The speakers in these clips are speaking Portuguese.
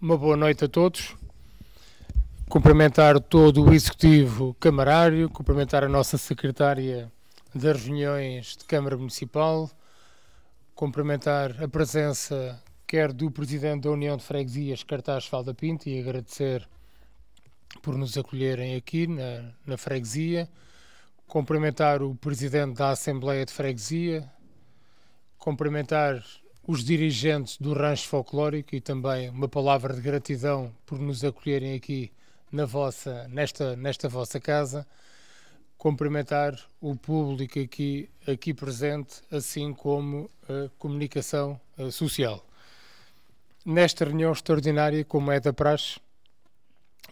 Uma boa noite a todos. Cumprimentar todo o Executivo Camarário, cumprimentar a nossa Secretária das Reuniões de Câmara Municipal, cumprimentar a presença quer do Presidente da União de Freguesias, Cartaz Valda Pinto, e agradecer por nos acolherem aqui na freguesia, cumprimentar o Presidente da Assembleia de Freguesia, cumprimentar os dirigentes do Rancho Folclórico e também uma palavra de gratidão por nos acolherem aqui nesta vossa casa, cumprimentar o público aqui presente, assim como a comunicação social. Nesta reunião extraordinária, como é da praxe,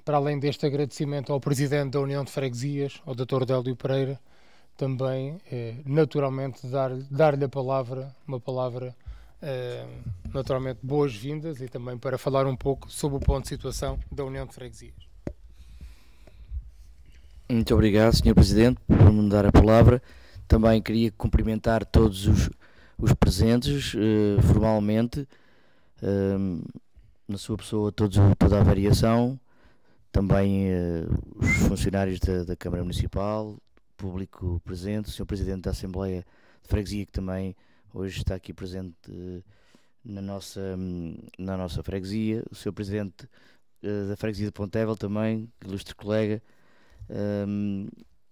para além deste agradecimento ao Presidente da União de Freguesias, ao Dr. Délio Pereira, também, naturalmente, dar-lhe a palavra, uma palavra, naturalmente, boas-vindas e também para falar um pouco sobre o ponto de situação da União de Freguesias. Muito obrigado, Sr. Presidente, por me dar a palavra. Também queria cumprimentar todos os presentes, formalmente, na sua pessoa, toda a variação, também os funcionários da Câmara Municipal, público presente, o Sr. Presidente da Assembleia de Freguesia, que também hoje está aqui presente na nossa freguesia, o Sr. Presidente da Freguesia de Pontevel também, ilustre colega,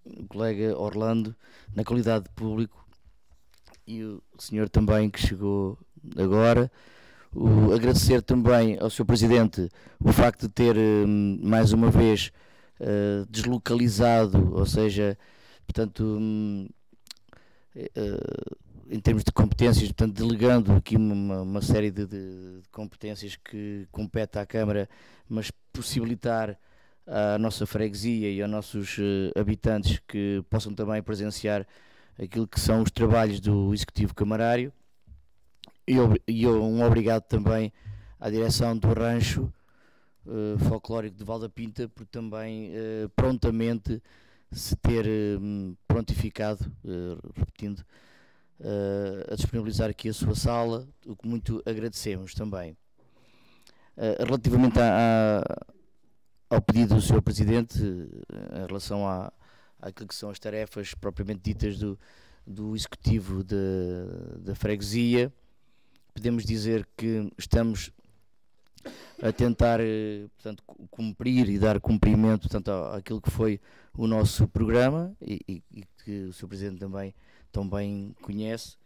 o colega Orlando, na qualidade de público, e o senhor também que chegou agora. Agradecer também ao Sr. Presidente o facto de ter mais uma vez deslocalizado, ou seja, portanto, em termos de competências, portanto, delegando aqui uma série de competências que compete à Câmara, mas possibilitar à nossa freguesia e aos nossos habitantes que possam também presenciar aquilo que são os trabalhos do Executivo Camarário. E um obrigado também à direção do Rancho Folclórico de Valda Pinta por também prontamente se ter prontificado, repetindo, a disponibilizar aqui a sua sala, o que muito agradecemos também. Relativamente ao pedido do Sr. Presidente, em relação àquilo que são as tarefas propriamente ditas do Executivo da Freguesia, podemos dizer que estamos a tentar, portanto, cumprir e dar cumprimento, portanto, àquilo que foi o nosso programa e que o Sr. Presidente também conhece.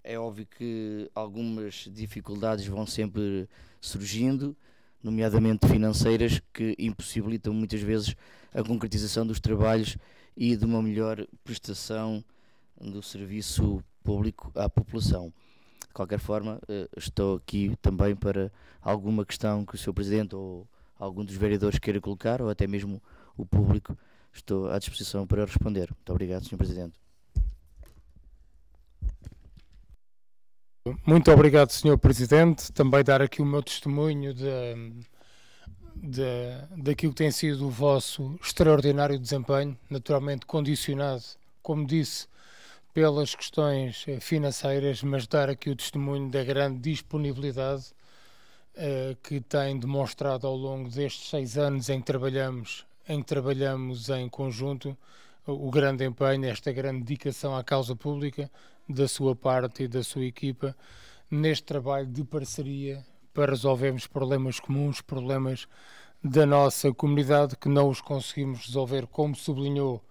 É óbvio que algumas dificuldades vão sempre surgindo, nomeadamente financeiras, que impossibilitam muitas vezes a concretização dos trabalhos e de uma melhor prestação do serviço público à população. De qualquer forma, estou aqui também para alguma questão que o Sr. Presidente ou algum dos vereadores queira colocar, ou até mesmo o público, estou à disposição para responder. Muito obrigado, Sr. Presidente. Muito obrigado, Sr. Presidente. Também dar aqui o meu testemunho daquilo que tem sido o vosso extraordinário desempenho, naturalmente condicionado, como disse, pelas questões financeiras, mas dar aqui o testemunho da grande disponibilidade que tem demonstrado ao longo destes 6 anos em que trabalhamos em conjunto, o grande empenho, esta grande dedicação à causa pública da sua parte e da sua equipa, neste trabalho de parceria para resolvermos problemas comuns, problemas da nossa comunidade, que não os conseguimos resolver, como sublinhou,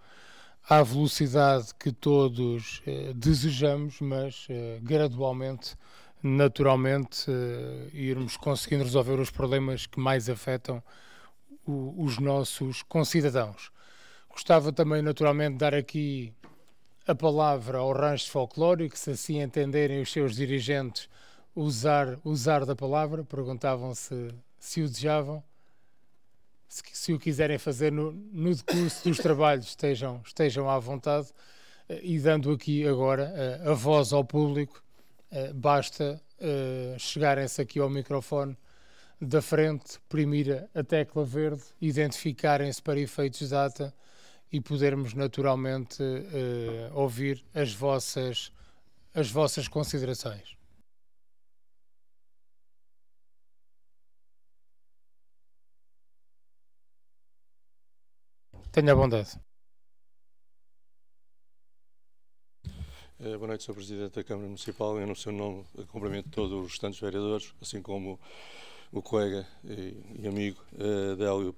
à velocidade que todos desejamos, mas gradualmente, naturalmente, irmos conseguindo resolver os problemas que mais afetam os nossos concidadãos. Gostava também, naturalmente, de dar aqui a palavra ao Rancho Folclórico, se assim entenderem os seus dirigentes usar da palavra. Perguntavam se o desejavam. Se o quiserem fazer no decurso dos trabalhos, estejam à vontade, e dando aqui agora a voz ao público, basta chegarem-se aqui ao microfone da frente, oprimir a tecla verde, identificarem-se para efeitos de ata e podermos naturalmente ouvir as vossas considerações. Tenha a bondade. Boa noite, Sr. Presidente da Câmara Municipal. Eu, no seu nome, cumprimento todos os restantes vereadores, assim como o colega e amigo Délio,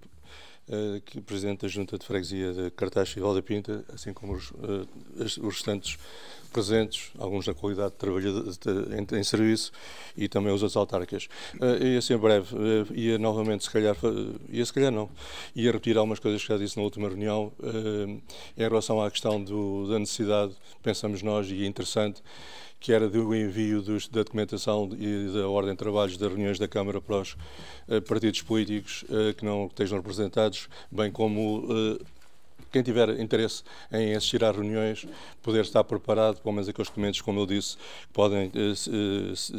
Presidente da Junta de Freguesia de Cartaxo e Valda Pinta, assim como os restantes presentes, alguns na qualidade de trabalhador em serviço, e também os outros autárquicas. Ia ser breve, ia novamente, se calhar não, ia repetir algumas coisas que já disse na última reunião, em relação à questão da necessidade, pensamos nós, e é interessante, que era do envio da documentação e da ordem de trabalhos das reuniões da Câmara para os partidos políticos que não estejam representados, bem como quem tiver interesse em assistir às reuniões, poder estar preparado, pelo menos aqueles documentos, como eu disse, podem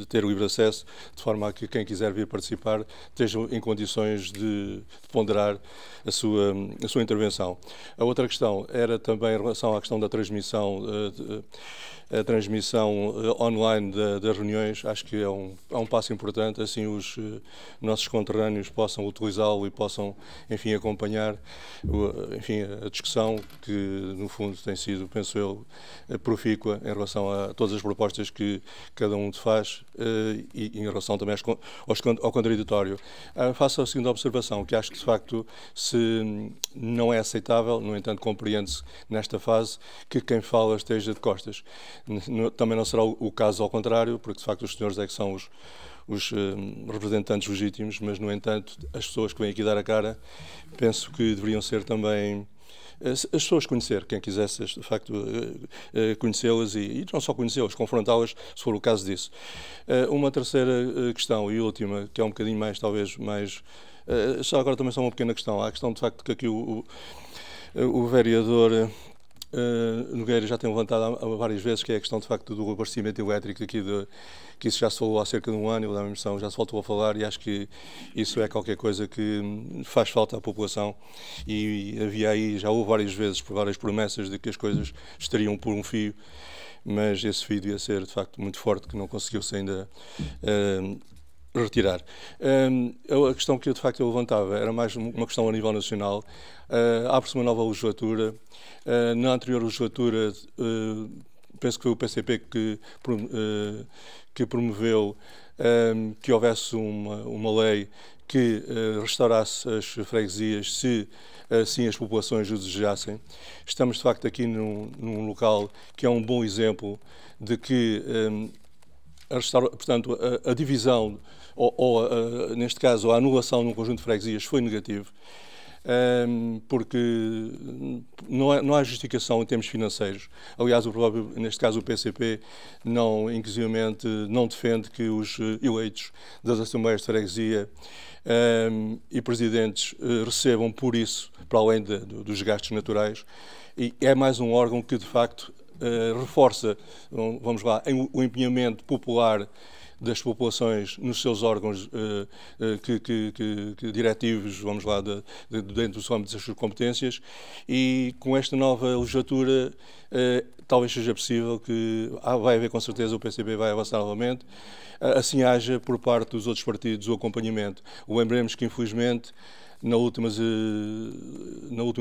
ter livre acesso, de forma a que quem quiser vir participar esteja em condições de ponderar a sua intervenção. A outra questão era também em relação à questão da transmissão, a transmissão online das reuniões. Acho que é um passo importante, assim os nossos conterrâneos possam utilizá-lo e possam, enfim, acompanhar, enfim, a discussão que, no fundo, tem sido, penso eu, profícua em relação a todas as propostas que cada um faz e em relação também ao contraditório. Faço a seguinte observação, que acho que, de facto, se não é aceitável, no entanto, compreende-se nesta fase que quem fala esteja de costas. Também não será o caso ao contrário, porque, de facto, os senhores é que são os representantes legítimos, mas, no entanto, as pessoas que vêm aqui dar a cara, penso que deveriam ser também as pessoas conhecer, quem quisesse, de facto, conhecê-las e não só conhecê-las, confrontá-las, se for o caso disso. Uma terceira questão e última, que é um bocadinho mais, talvez, mais... só agora também só uma pequena questão. Há a questão, de facto, que aqui o vereador Nogueira já tem levantado várias vezes, que é a questão, de facto, do abastecimento elétrico aqui, que isso já se falou há cerca de um ano, eu dá-me a impressão, já se voltou a falar, e acho que isso é qualquer coisa que faz falta à população, e havia aí, já houve várias vezes, por várias promessas de que as coisas estariam por um fio, mas esse fio ia ser, de facto, muito forte, que não conseguiu-se ainda retirar. A questão que eu, de facto, eu levantava era mais uma questão a nível nacional. Abre-se uma nova legislatura. Na anterior legislatura, penso que foi o PCP que promoveu que houvesse uma lei que restaurasse as freguesias se assim as populações o desejassem. Estamos, de facto, aqui num local que é um bom exemplo de que portanto, a divisão, neste caso, a anulação num conjunto de freguesias foi negativo, porque não há justificação em termos financeiros. Aliás, neste caso, o PCP inclusivamente não defende que os eleitos das Assembleias de Freguesia e presidentes recebam por isso, para além dos gastos naturais, e é mais um órgão que, de facto, reforça, vamos lá, o empenhamento popular das populações nos seus órgãos diretivos, vamos lá, dentro dos âmbitos das suas competências, e com esta nova legislatura talvez seja possível que vai haver, com certeza, o PCP vai avançar novamente, assim haja por parte dos outros partidos o acompanhamento. Lembremos que, infelizmente, na última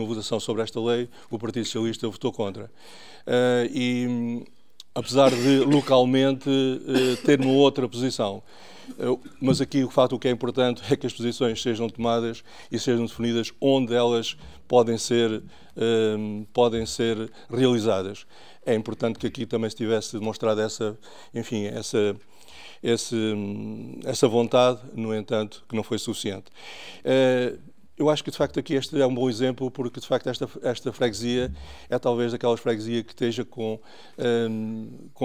votação sobre esta lei, o Partido Socialista votou contra. E, apesar de localmente ter uma outra posição, mas aqui o fato que é importante é que as posições sejam tomadas e sejam definidas onde elas podem ser realizadas. É importante que aqui também se tivesse demonstrado essa vontade, no entanto, que não foi suficiente. Eu acho que, de facto, aqui este é um bom exemplo, porque, de facto, esta freguesia é talvez aquelas freguesias que esteja com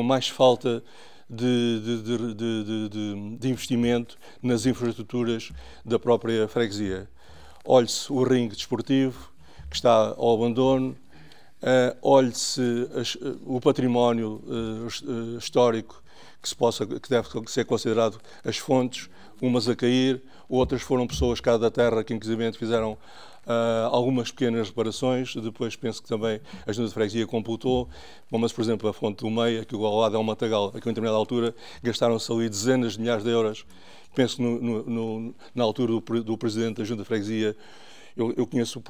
mais falta de investimento nas infraestruturas da própria freguesia. Olhe-se o ringue desportivo, que está ao abandono, olhe-se o património histórico que deve ser considerado as fontes, umas a cair, outras foram pessoas cá da terra que, inclusive, fizeram algumas pequenas reparações. Depois penso que também a Junta de Freguesia completou, mas, por exemplo, a fonte do Meia, que ao lado é um matagal, a uma determinada altura gastaram-se ali dezenas de milhares de euros. Penso na altura do Presidente da Junta de Freguesia, eu conheço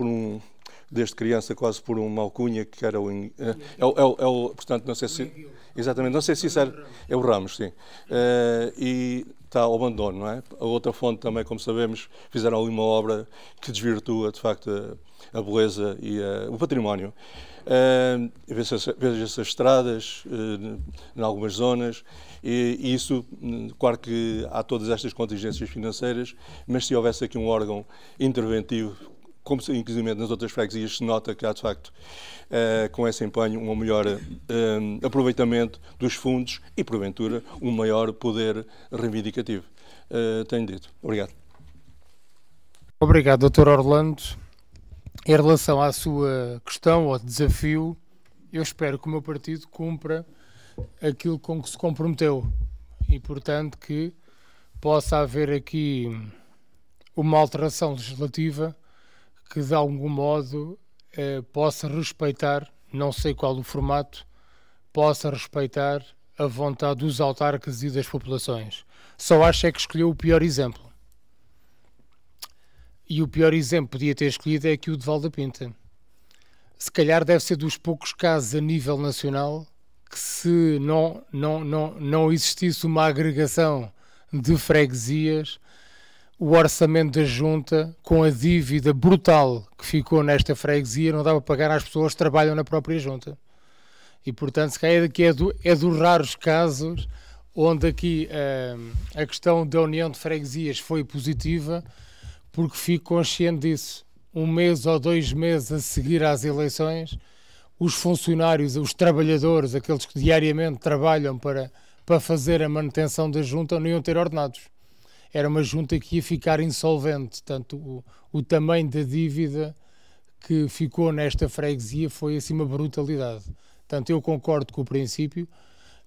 desde criança quase por uma alcunha que era portanto, não sei se... Exatamente, não sei se isso é o Ramos, sim. E está ao abandono, não é? A outra fonte também, como sabemos, fizeram ali uma obra que desvirtua, de facto, a beleza e o património. Veja-se as estradas em algumas zonas e isso, claro que há todas estas contingências financeiras, mas se houvesse aqui um órgão interventivo, como inclusive nas outras freguesias se nota que há de facto com esse empenho um melhor aproveitamento dos fundos e porventura um maior poder reivindicativo. Tenho dito. Obrigado. Obrigado, Dr. Orlando. Em relação à sua questão, ao desafio, eu espero que o meu partido cumpra aquilo com que se comprometeu e, portanto, que possa haver aqui uma alteração legislativa que, de algum modo, possa respeitar, não sei qual o formato, possa respeitar a vontade dos autarcas e das populações. Só acho é que escolheu o pior exemplo. E o pior exemplo podia ter escolhido é aqui o de Val da Pinta. Se calhar deve ser dos poucos casos a nível nacional que, se não existisse uma agregação de freguesias, o orçamento da Junta, com a dívida brutal que ficou nesta freguesia, não dava para pagar às pessoas que trabalham na própria Junta. E, portanto, se calhar aqui é dos raros casos onde aqui a questão da união de freguesias foi positiva, porque fico consciente disso. 1 mês ou 2 meses a seguir às eleições, os funcionários, os trabalhadores, aqueles que diariamente trabalham para fazer a manutenção da Junta, não iam ter ordenados. Era uma Junta que ia ficar insolvente. Tanto o tamanho da dívida que ficou nesta freguesia foi assim uma brutalidade. Portanto, eu concordo com o princípio,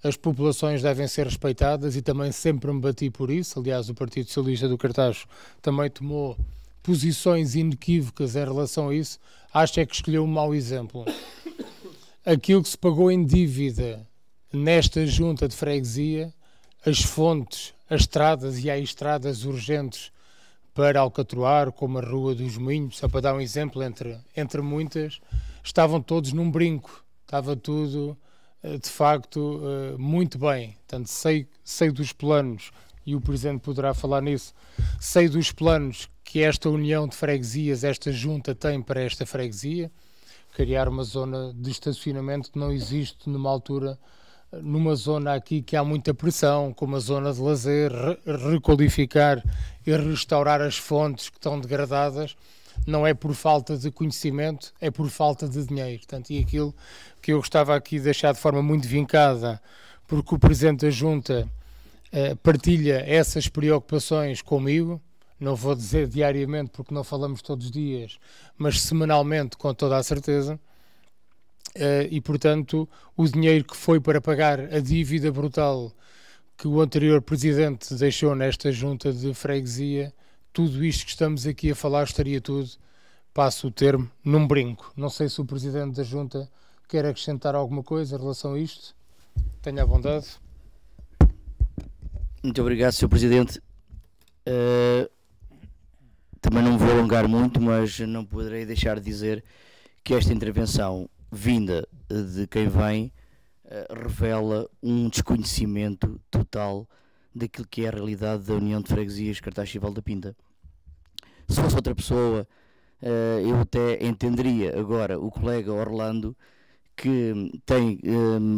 as populações devem ser respeitadas e também sempre me bati por isso. Aliás, o Partido Socialista do Cartaxo também tomou posições inequívocas em relação a isso. Acho é que escolheu um mau exemplo. Aquilo que se pagou em dívida nesta junta de freguesia, as fontes, as estradas, e há estradas urgentes para alcatroar, como a Rua dos Moinhos, só para dar um exemplo entre muitas, estavam todos num brinco. Estava tudo, de facto, muito bem. Portanto, sei dos planos, e o Presidente poderá falar nisso, sei dos planos que esta união de freguesias, esta junta tem para esta freguesia, criar uma zona de estacionamento que não existe numa altura, numa zona aqui que há muita pressão, como a zona de lazer, requalificar e restaurar as fontes que estão degradadas, não é por falta de conhecimento, é por falta de dinheiro. Portanto, e aquilo que eu gostava aqui de deixar de forma muito vincada, porque o Presidente da Junta partilha essas preocupações comigo, não vou dizer diariamente porque não falamos todos os dias, mas semanalmente com toda a certeza, e portanto o dinheiro que foi para pagar a dívida brutal que o anterior Presidente deixou nesta junta de freguesia, tudo isto que estamos aqui a falar estaria tudo, passo o termo, num brinco. Não sei se o Presidente da Junta quer acrescentar alguma coisa em relação a isto. Tenha a bondade. Muito obrigado, Sr. Presidente. Também não me vou alongar muito, mas não poderei deixar de dizer que esta intervenção vinda de quem vem revela um desconhecimento total daquilo que é a realidade da União de Freguesias Cartaxo e Val da Pinta. Se fosse outra pessoa, eu até entenderia. Agora, o colega Orlando, que tem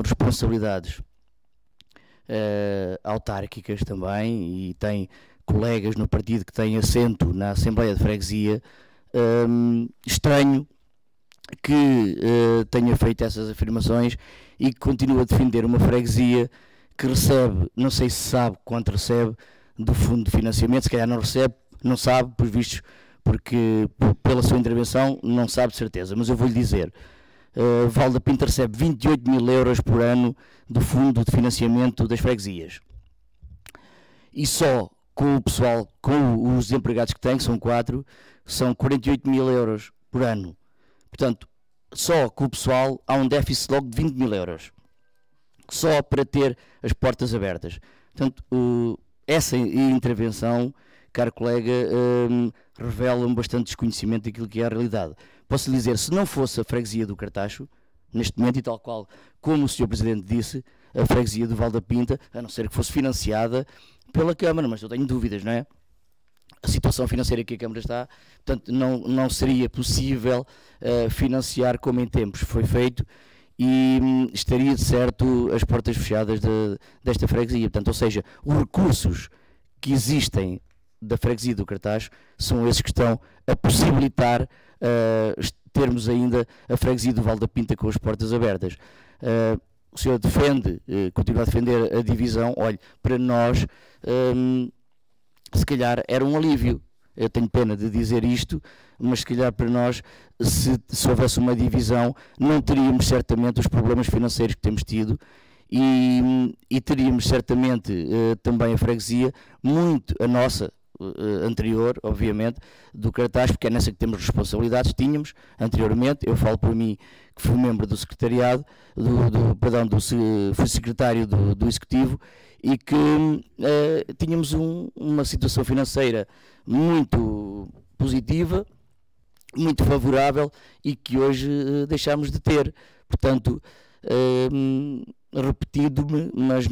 responsabilidades autárquicas também e tem colegas no partido que têm assento na Assembleia de Freguesia, estranho que tenha feito essas afirmações e que continua a defender uma freguesia que recebe, não sei se sabe quanto recebe do fundo de financiamento, se calhar não recebe, não sabe, por vistos, porque pela sua intervenção não sabe de certeza, mas eu vou-lhe dizer, Val da Pinta recebe 28.000 euros por ano do fundo de financiamento das freguesias. E só com o pessoal, com os empregados que tem, que são 4, são 48.000 euros por ano. Portanto, só com o pessoal há um déficit logo de 20.000 euros. Só para ter as portas abertas. Portanto, essa intervenção caro colega, revelam bastante desconhecimento daquilo que é a realidade. Posso lhe dizer, se não fosse a freguesia do Cartacho, neste momento, e tal qual como o Sr. Presidente disse, a freguesia do Val da Pinta, a não ser que fosse financiada pela Câmara, mas eu tenho dúvidas, não é? A situação financeira que a Câmara está, portanto, não seria possível financiar como em tempos foi feito, e estaria de certo as portas fechadas desta freguesia. Portanto, ou seja, os recursos que existem da freguesia do Cartacho são esses que estão a possibilitar termos ainda a freguesia do Val da Pinta com as portas abertas. O senhor defende, continua a defender a divisão. Olha, para nós se calhar era um alívio. Eu tenho pena de dizer isto, mas se calhar para nós, se houvesse uma divisão, não teríamos certamente os problemas financeiros que temos tido, e teríamos certamente também a freguesia, muito a nossa, anterior, obviamente, do Cartaz, porque é nessa que temos responsabilidades. Tínhamos anteriormente, eu falo por mim, que fui membro do secretariado, fui secretário do Executivo, e que tínhamos uma situação financeira muito positiva, muito favorável, e que hoje deixámos de ter. Portanto, repetido-me, mas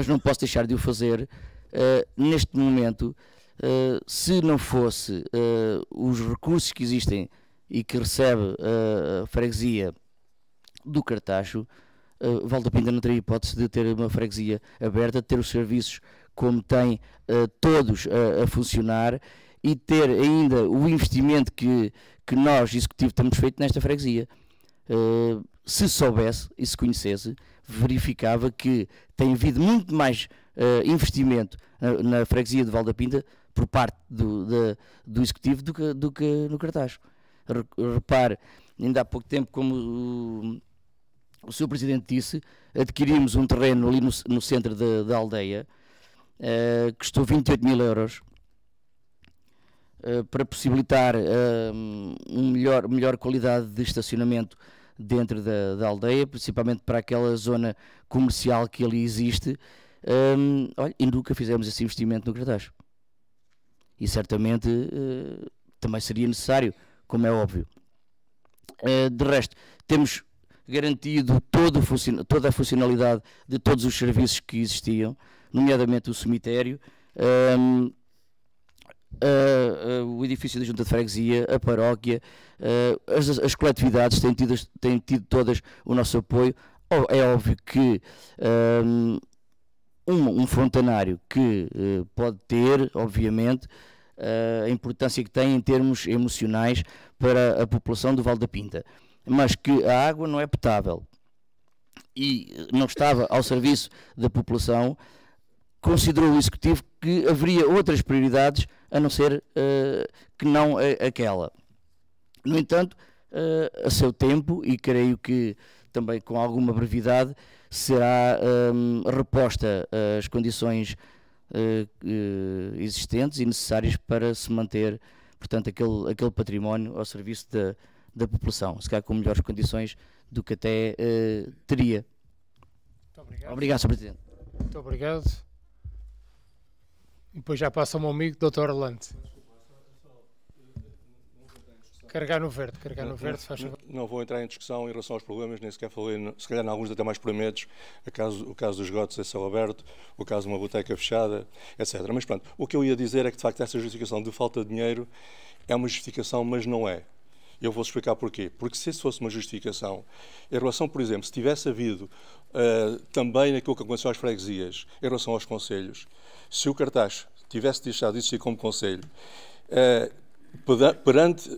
não posso deixar de o fazer. Neste momento, se não fosse os recursos que existem e que recebe a freguesia do Cartacho, Val da Pinta não teria hipótese de ter uma freguesia aberta, de ter os serviços como tem todos a funcionar, e ter ainda o investimento que nós, Executivo, temos feito nesta freguesia. Se soubesse e se conhecesse, verificava que tem havido muito mais investimento na freguesia de Val da Pinta por parte do Executivo do que no Cartacho. Repare, ainda há pouco tempo, como o Sr. Presidente disse, adquirimos um terreno ali no centro da aldeia, que custou 28 mil euros, para possibilitar melhor qualidade de estacionamento dentro da aldeia, principalmente para aquela zona comercial que ali existe. Olha, e nunca fizemos esse investimento no Cartacho. E certamente também seria necessário, como é óbvio. De resto, temos garantido toda a funcionalidade de todos os serviços que existiam, nomeadamente o cemitério, o edifício da Junta de Freguesia, a paróquia, as coletividades têm tido todas o nosso apoio. É óbvio que um fontanário que pode ter, obviamente, a importância que tem em termos emocionais para a população do Val da Pinta, mas que a água não é potável e não estava ao serviço da população, considerou o Executivo que haveria outras prioridades a não ser que não aquela. No entanto, a seu tempo, e creio que também com alguma brevidade, será reposta as condições existentes e necessárias para se manter, portanto, aquele património ao serviço da população, se calhar com melhores condições do que até teria. Muito obrigado. Obrigado, Sr. Presidente. Muito obrigado. E depois já passa o meu amigo, Dr. Orlando. Carregar no verde, faz favor. Não vou entrar em discussão em relação aos problemas, nem sequer falei, se calhar em alguns até mais prementes, o caso dos esgotos em céu aberto, o caso de uma boteca fechada, etc. Mas pronto, o que eu ia dizer é que de facto essa justificação de falta de dinheiro é uma justificação, mas não é. Eu vou explicar porquê. Porque se isso fosse uma justificação, em relação, por exemplo, se tivesse havido também naquilo que aconteceu às freguesias, em relação aos concelhos, se o Cartacho tivesse deixado de existir como concelho, perante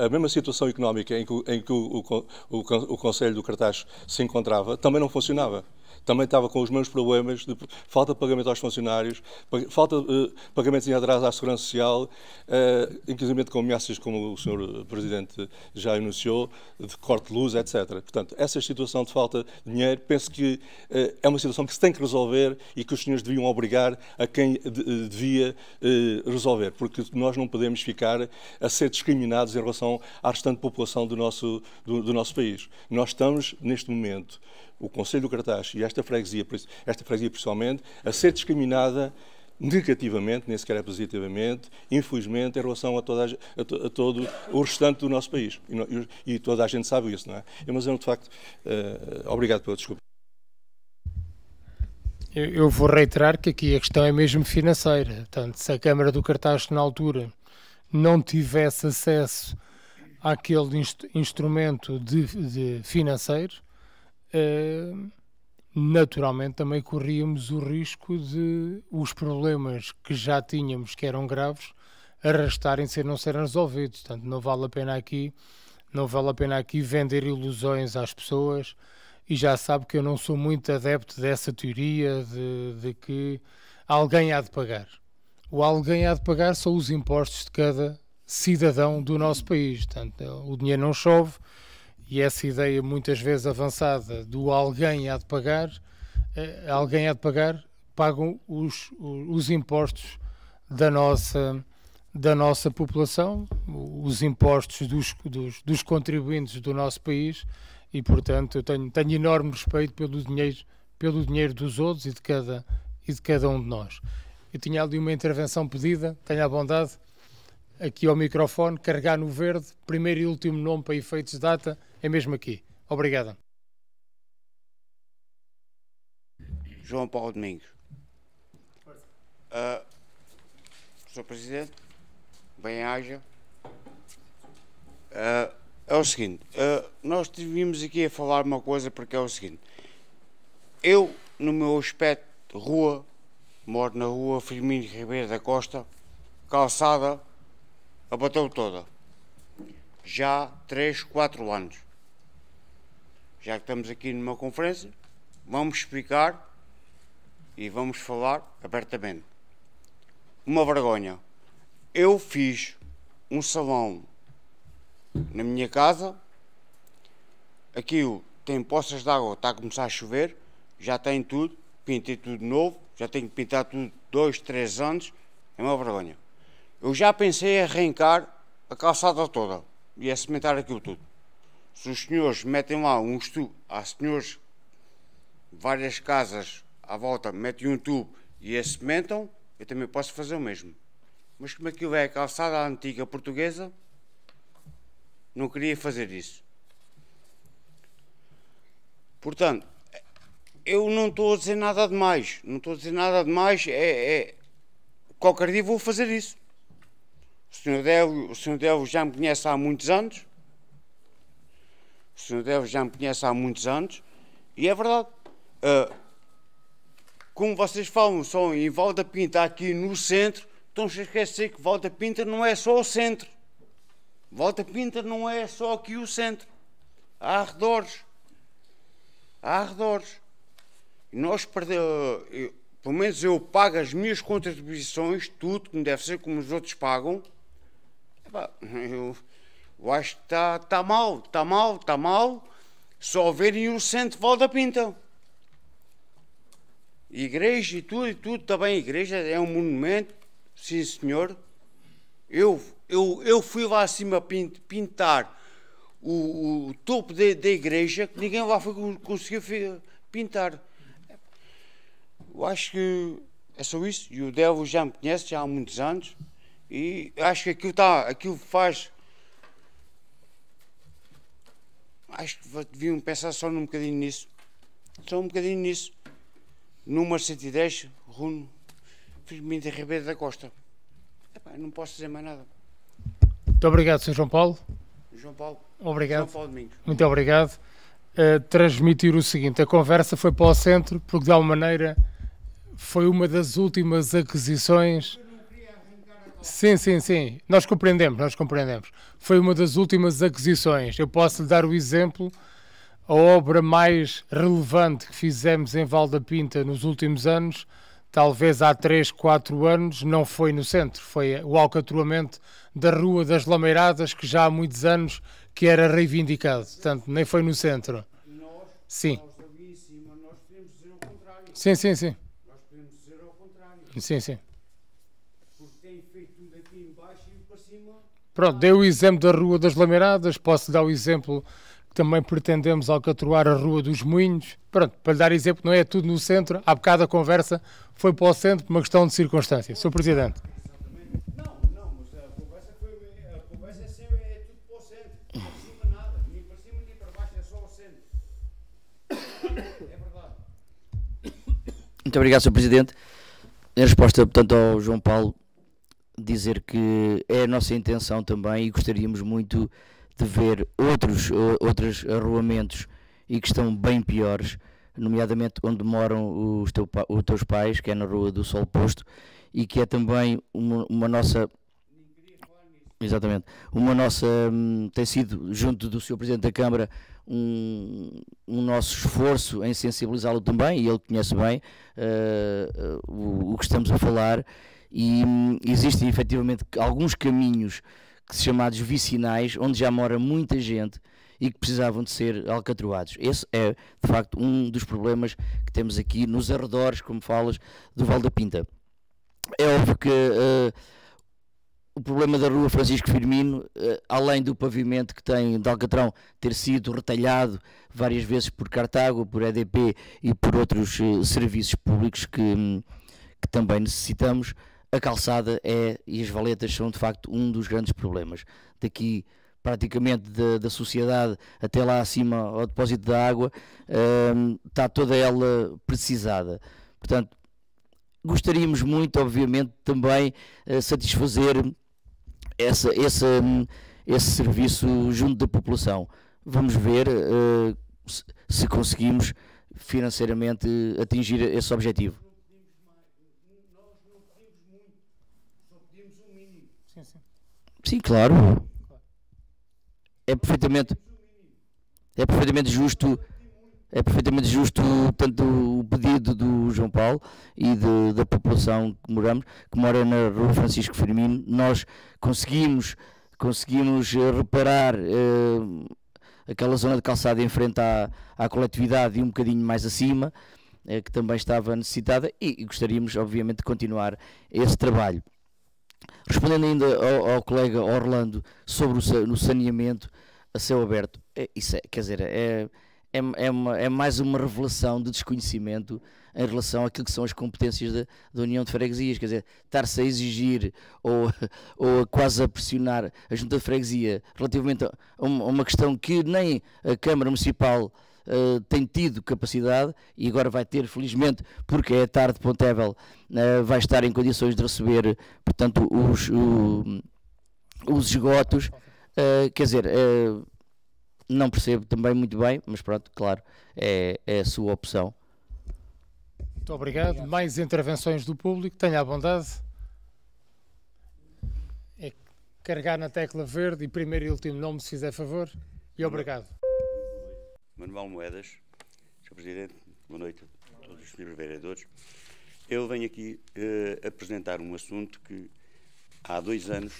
a mesma situação económica em que o Conselho do Cartacho se encontrava, também não funcionava. Também estava com os mesmos problemas de falta de pagamento aos funcionários, falta de pagamentos em atraso à Segurança Social, inclusive com ameaças, como o Sr. Presidente já anunciou, de corte de luz, etc. Portanto, essa situação de falta de dinheiro, penso que é uma situação que se tem que resolver e que os senhores deviam obrigar a quem devia resolver, porque nós não podemos ficar a ser discriminados em relação à restante população do nosso país. Nós estamos, neste momento, o Conselho do Cartacho e esta freguesia principalmente, a ser discriminada negativamente, nem sequer é positivamente, infelizmente, em relação a todo o restante do nosso país. E toda a gente sabe isso, não é? Mas eu, de facto, obrigado pela desculpa. Eu vou reiterar que aqui a questão é mesmo financeira. Portanto, se a Câmara do Cartaz, na altura, não tivesse acesso àquele instrumento de financeiro, naturalmente também corríamos o risco de os problemas que já tínhamos, que eram graves, arrastarem-se e não serem resolvidos. Portanto, não vale a pena aqui vender ilusões às pessoas. E já sabe que eu não sou muito adepto dessa teoria de que alguém há de pagar. O alguém há de pagar são os impostos de cada cidadão do nosso país. Portanto, o dinheiro não chove e essa ideia muitas vezes avançada do alguém há de pagar, pagam os impostos da nossa população, os impostos dos contribuintes do nosso país. E, portanto, eu tenho enorme respeito pelo dinheiro dos outros e de cada um de nós. Eu tinha ali uma intervenção pedida, tenha a bondade, aqui ao microfone, carregar no verde, primeiro e último nome para efeitos de data, é mesmo aqui. Obrigado. João Paulo Domingos. Sr. Presidente, bem-aja. É o seguinte, nós tivemos aqui a falar uma coisa, porque é o seguinte, eu, no meu aspecto de rua, moro na rua Firmino Ribeiro da Costa, calçada, abateu toda, já há 3, 4 anos. Já que estamos aqui numa conferência, vamos explicar e vamos falar abertamente. Uma vergonha. Eu fiz um salão na minha casa, aquilo tem poças de água, está a começar a chover, já tem tudo, pintei tudo novo, já tenho que pintar tudo 2, 3 anos, é uma vergonha. Eu já pensei em arrancar a calçada toda e a cimentar aquilo tudo. Se os senhores metem lá há senhores, várias casas à volta, metem um tubo e a cimentam, eu também posso fazer o mesmo. Mas como aquilo é a calçada antiga portuguesa, não queria fazer isso. Portanto, eu não estou a dizer nada de mais. Não estou a dizer nada de mais. Qualquer dia vou fazer isso. O Sr. Délio já me conhece há muitos anos. E é verdade. Como vocês falam só em Val da Pinta aqui no centro, estão-se a esquecer que Val da Pinta não é só o centro. Val da Pinta não é só aqui o centro. Há arredores. E nós perdemos, pelo menos eu pago as minhas contribuições, tudo, que não deve ser como os outros pagam. Eu acho que está mal. Só verem o centro de Val da Pinta. Igreja e tudo está bem. A igreja é um monumento, sim senhor. Eu fui lá acima pintar o topo da igreja, que ninguém lá conseguiu pintar. Eu acho que é só isso. E o Délio já me conhece já há muitos anos. E acho que aquilo faz. Acho que deviam pensar só um bocadinho nisso. Número 110, Runo Firmino Ribeiro da Costa. Não posso dizer mais nada. Muito obrigado, Sr. João Paulo. Obrigado. João Paulo Domingos. Muito obrigado. Transmitir o seguinte: a conversa foi para o centro, porque de alguma maneira foi uma das últimas aquisições. Sim. Nós compreendemos. Foi uma das últimas aquisições. Eu posso lhe dar o exemplo. A obra mais relevante que fizemos em Val da Pinta nos últimos anos, talvez há 3, 4 anos, não foi no centro. Foi o alcatroamento da Rua das Lameiradas, que já há muitos anos que era reivindicado. Portanto, nem foi no centro. Sim. Nós ali em cima, nós podemos dizer ao contrário. Sim. Nós podemos dizer ao contrário. Sim. Porque tem feito tudo aqui em baixo e para cima. Pronto, dei o exemplo da Rua das Lameiradas, posso dar o exemplo também pretendemos alcatroar a Rua dos Moinhos. Pronto, para lhe dar exemplo, não é tudo no centro. Há bocado a conversa foi para o centro por uma questão de circunstância. Sr. Presidente. Não, mas a conversa é sempre tudo para o centro. Não cima nada, nem para cima nem para baixo, é só o centro. É verdade. Muito obrigado, Sr. Presidente. Em resposta, portanto, ao João Paulo, dizer que é a nossa intenção também e gostaríamos muito de ver outros arruamentos e que estão bem piores, nomeadamente onde moram os teus pais, que é na Rua do Sol Posto, e que é também uma nossa... Exatamente. Uma nossa... tem sido, junto do Sr. Presidente da Câmara, um nosso esforço em sensibilizá-lo também, e ele conhece bem o que estamos a falar, e existem efetivamente alguns caminhos que se chamados vicinais, onde já mora muita gente e que precisavam de ser alcatroados. Esse é, de facto, um dos problemas que temos aqui nos arredores, como falas, do Val da Pinta. É óbvio que o problema da Rua Francisco Firmino, além do pavimento que tem de Alcatrão ter sido retalhado várias vezes por Cartago, por EDP e por outros serviços públicos que também necessitamos, a calçada e as valetas são de facto um dos grandes problemas. Daqui praticamente da sociedade até lá acima ao depósito da água, está toda ela precisada. Portanto, gostaríamos muito, obviamente, também satisfazer esse serviço junto da população. Vamos ver se conseguimos financeiramente atingir esse objetivo. Sim, claro. É perfeitamente justo. É perfeitamente justo tanto o pedido do João Paulo e da população que mora na Rua Francisco Firmino. Nós conseguimos reparar aquela zona de calçada em frente à coletividade e um bocadinho mais acima, que também estava necessitada, e gostaríamos, obviamente, de continuar esse trabalho. Respondendo ainda ao colega Orlando sobre o saneamento a céu aberto, é mais uma revelação de desconhecimento em relação àquilo que são as competências da União de Freguesias. Quer dizer, estar-se a exigir ou quase a pressionar a Junta de Freguesia relativamente a uma questão que nem a Câmara Municipal tem tido capacidade, e agora vai ter, felizmente, porque é tarde Pontevel, vai estar em condições de receber, portanto, os esgotos. Quer dizer, não percebo também muito bem, mas pronto, claro, é a sua opção. Muito obrigado. Mais intervenções do público, tenha a bondade. É carregar na tecla verde e primeiro e último nome, se fizer favor, e obrigado. Manuel Moedas, Sr. Presidente, boa noite a todos os senhores vereadores. Eu venho aqui apresentar um assunto que há 2 anos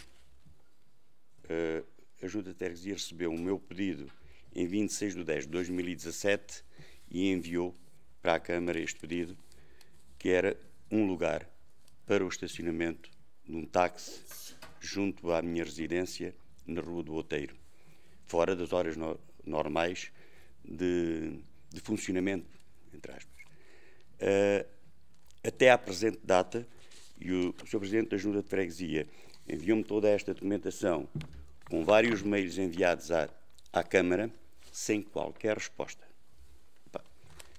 a Junta de Freguesia recebeu o meu pedido em 26/10/2017 e enviou para a Câmara este pedido, que era um lugar para o estacionamento de um táxi junto à minha residência na Rua do Outeiro, fora das horas normais de funcionamento, entre aspas. Até à presente data, e o Sr. Presidente da Junta de Freguesia enviou-me toda esta documentação com vários mails enviados à Câmara sem qualquer resposta.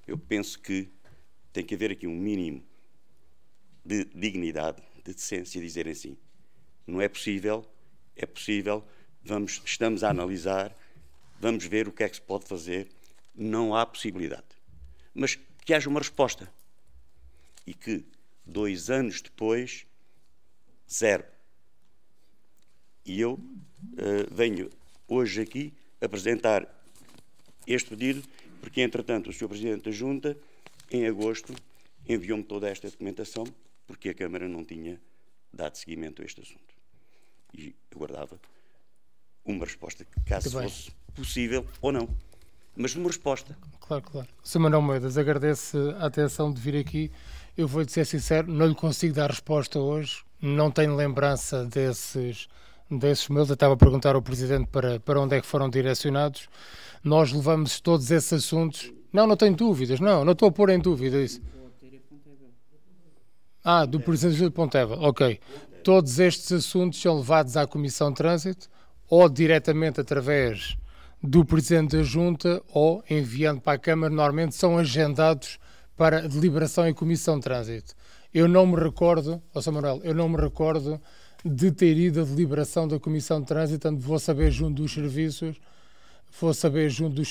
Eu penso que tem que haver aqui um mínimo de dignidade, de decência, dizerem assim: não é possível, é possível, estamos a analisar, vamos ver o que é que se pode fazer. Não há possibilidade. Mas que haja uma resposta. E que 2 anos depois, 0. E eu venho hoje aqui apresentar este pedido, porque entretanto o Sr. Presidente da Junta, em agosto, enviou-me toda esta documentação, porque a Câmara não tinha dado seguimento a este assunto. E aguardava uma resposta, caso fosse possível ou não. Mas uma resposta. Claro, claro. Sr. Manuel Moedas, agradeço a atenção de vir aqui. Eu vou-lhe ser sincero, não lhe consigo dar resposta hoje, não tenho lembrança desses mails. Eu estava a perguntar ao Presidente para onde é que foram direcionados. Nós levamos todos esses assuntos. Não tenho dúvidas, não estou a pôr em dúvida isso. Do Presidente de Ponteva, ok. Todos estes assuntos são levados à Comissão de Trânsito, ou diretamente através do Presidente da Junta, ou enviando para a Câmara. Normalmente são agendados para deliberação em Comissão de Trânsito. Eu não me recordo, Sr. Manuel, de ter ido à deliberação da Comissão de Trânsito, portanto vou saber junto dos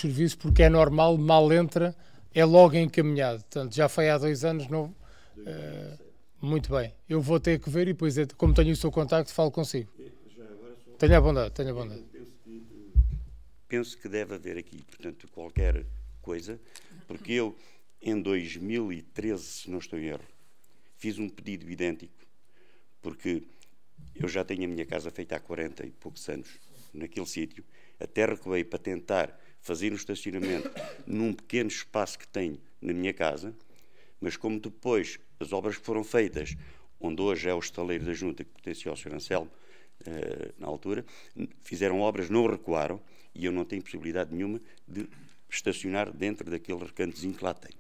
serviços, porque é normal, mal entra, é logo encaminhado. Portanto, já foi há 2 anos, não... Muito bem, eu vou ter que ver e depois, como tenho o seu contacto, falo consigo. Tenha a bondade. Penso que deve haver aqui, portanto, qualquer coisa, porque eu, em 2013, se não estou em erro, fiz um pedido idêntico, porque eu já tenho a minha casa feita há 40 e poucos anos, naquele sítio, até recuei para tentar fazer um estacionamento num pequeno espaço que tenho na minha casa, mas como depois as obras que foram feitas, onde hoje é o estaleiro da Junta que pertencia ao Sr. Anselmo, na altura, fizeram obras, não recuaram, e eu não tenho possibilidade nenhuma de estacionar dentro daquele recantozinho que lá tenho.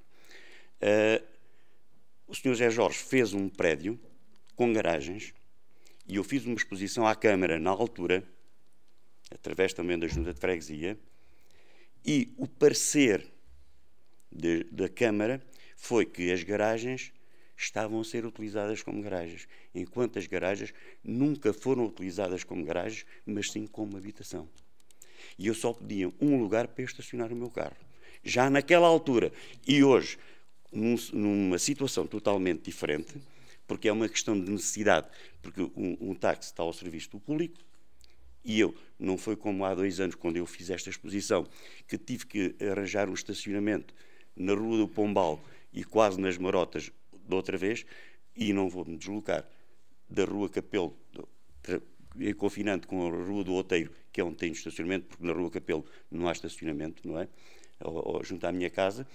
O Sr. José Jorge fez um prédio com garagens, e eu fiz uma exposição à Câmara na altura, através também da Junta de Freguesia, e o parecer da Câmara foi que as garagens estavam a ser utilizadas como garagens, enquanto as garagens nunca foram utilizadas como garagens, mas sim como habitação. E eu só pedia um lugar para eu estacionar o meu carro. Já naquela altura, e hoje, numa situação totalmente diferente, porque é uma questão de necessidade, porque um táxi está ao serviço do público, e eu, não foi como há 2 anos, quando eu fiz esta exposição, que tive que arranjar um estacionamento na Rua do Pombal e quase nas Marotas de outra vez, e não vou-me deslocar da Rua Capelo, confinante com a Rua do Outeiro, que é onde tem estacionamento, porque na Rua Capelo não há estacionamento, não é? Ou junto à minha casa,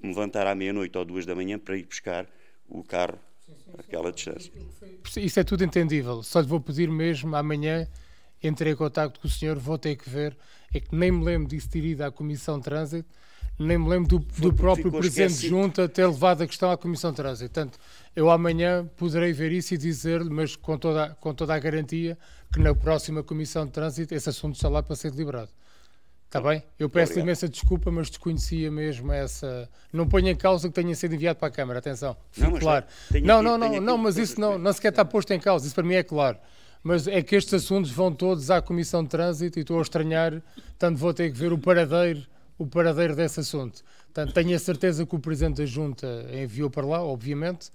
me levantar à meia-noite ou 2 da manhã para ir buscar o carro aquela distância. Isso é tudo entendível. Só lhe vou pedir mesmo amanhã, entrei em contacto com o senhor, vou ter que ver, é que nem me lembro disso ter ido à Comissão de Trânsito, nem me lembro do próprio Presidente de Junta ter levado a questão à Comissão de Trânsito. Portanto, eu amanhã poderei ver isso e dizer-lhe, mas com toda a garantia, que na próxima Comissão de Trânsito esse assunto está lá para ser deliberado. Está bem? Eu peço imensa desculpa, mas desconhecia mesmo essa... Não ponho em causa que tenha sido enviado para a Câmara, atenção, fique claro. Mas isso não sequer está posto em causa, isso para mim é claro. Mas é que estes assuntos vão todos à Comissão de Trânsito e estou a estranhar, portanto vou ter que ver o paradeiro desse assunto. Portanto, tenho a certeza que o Presidente da Junta enviou para lá, obviamente,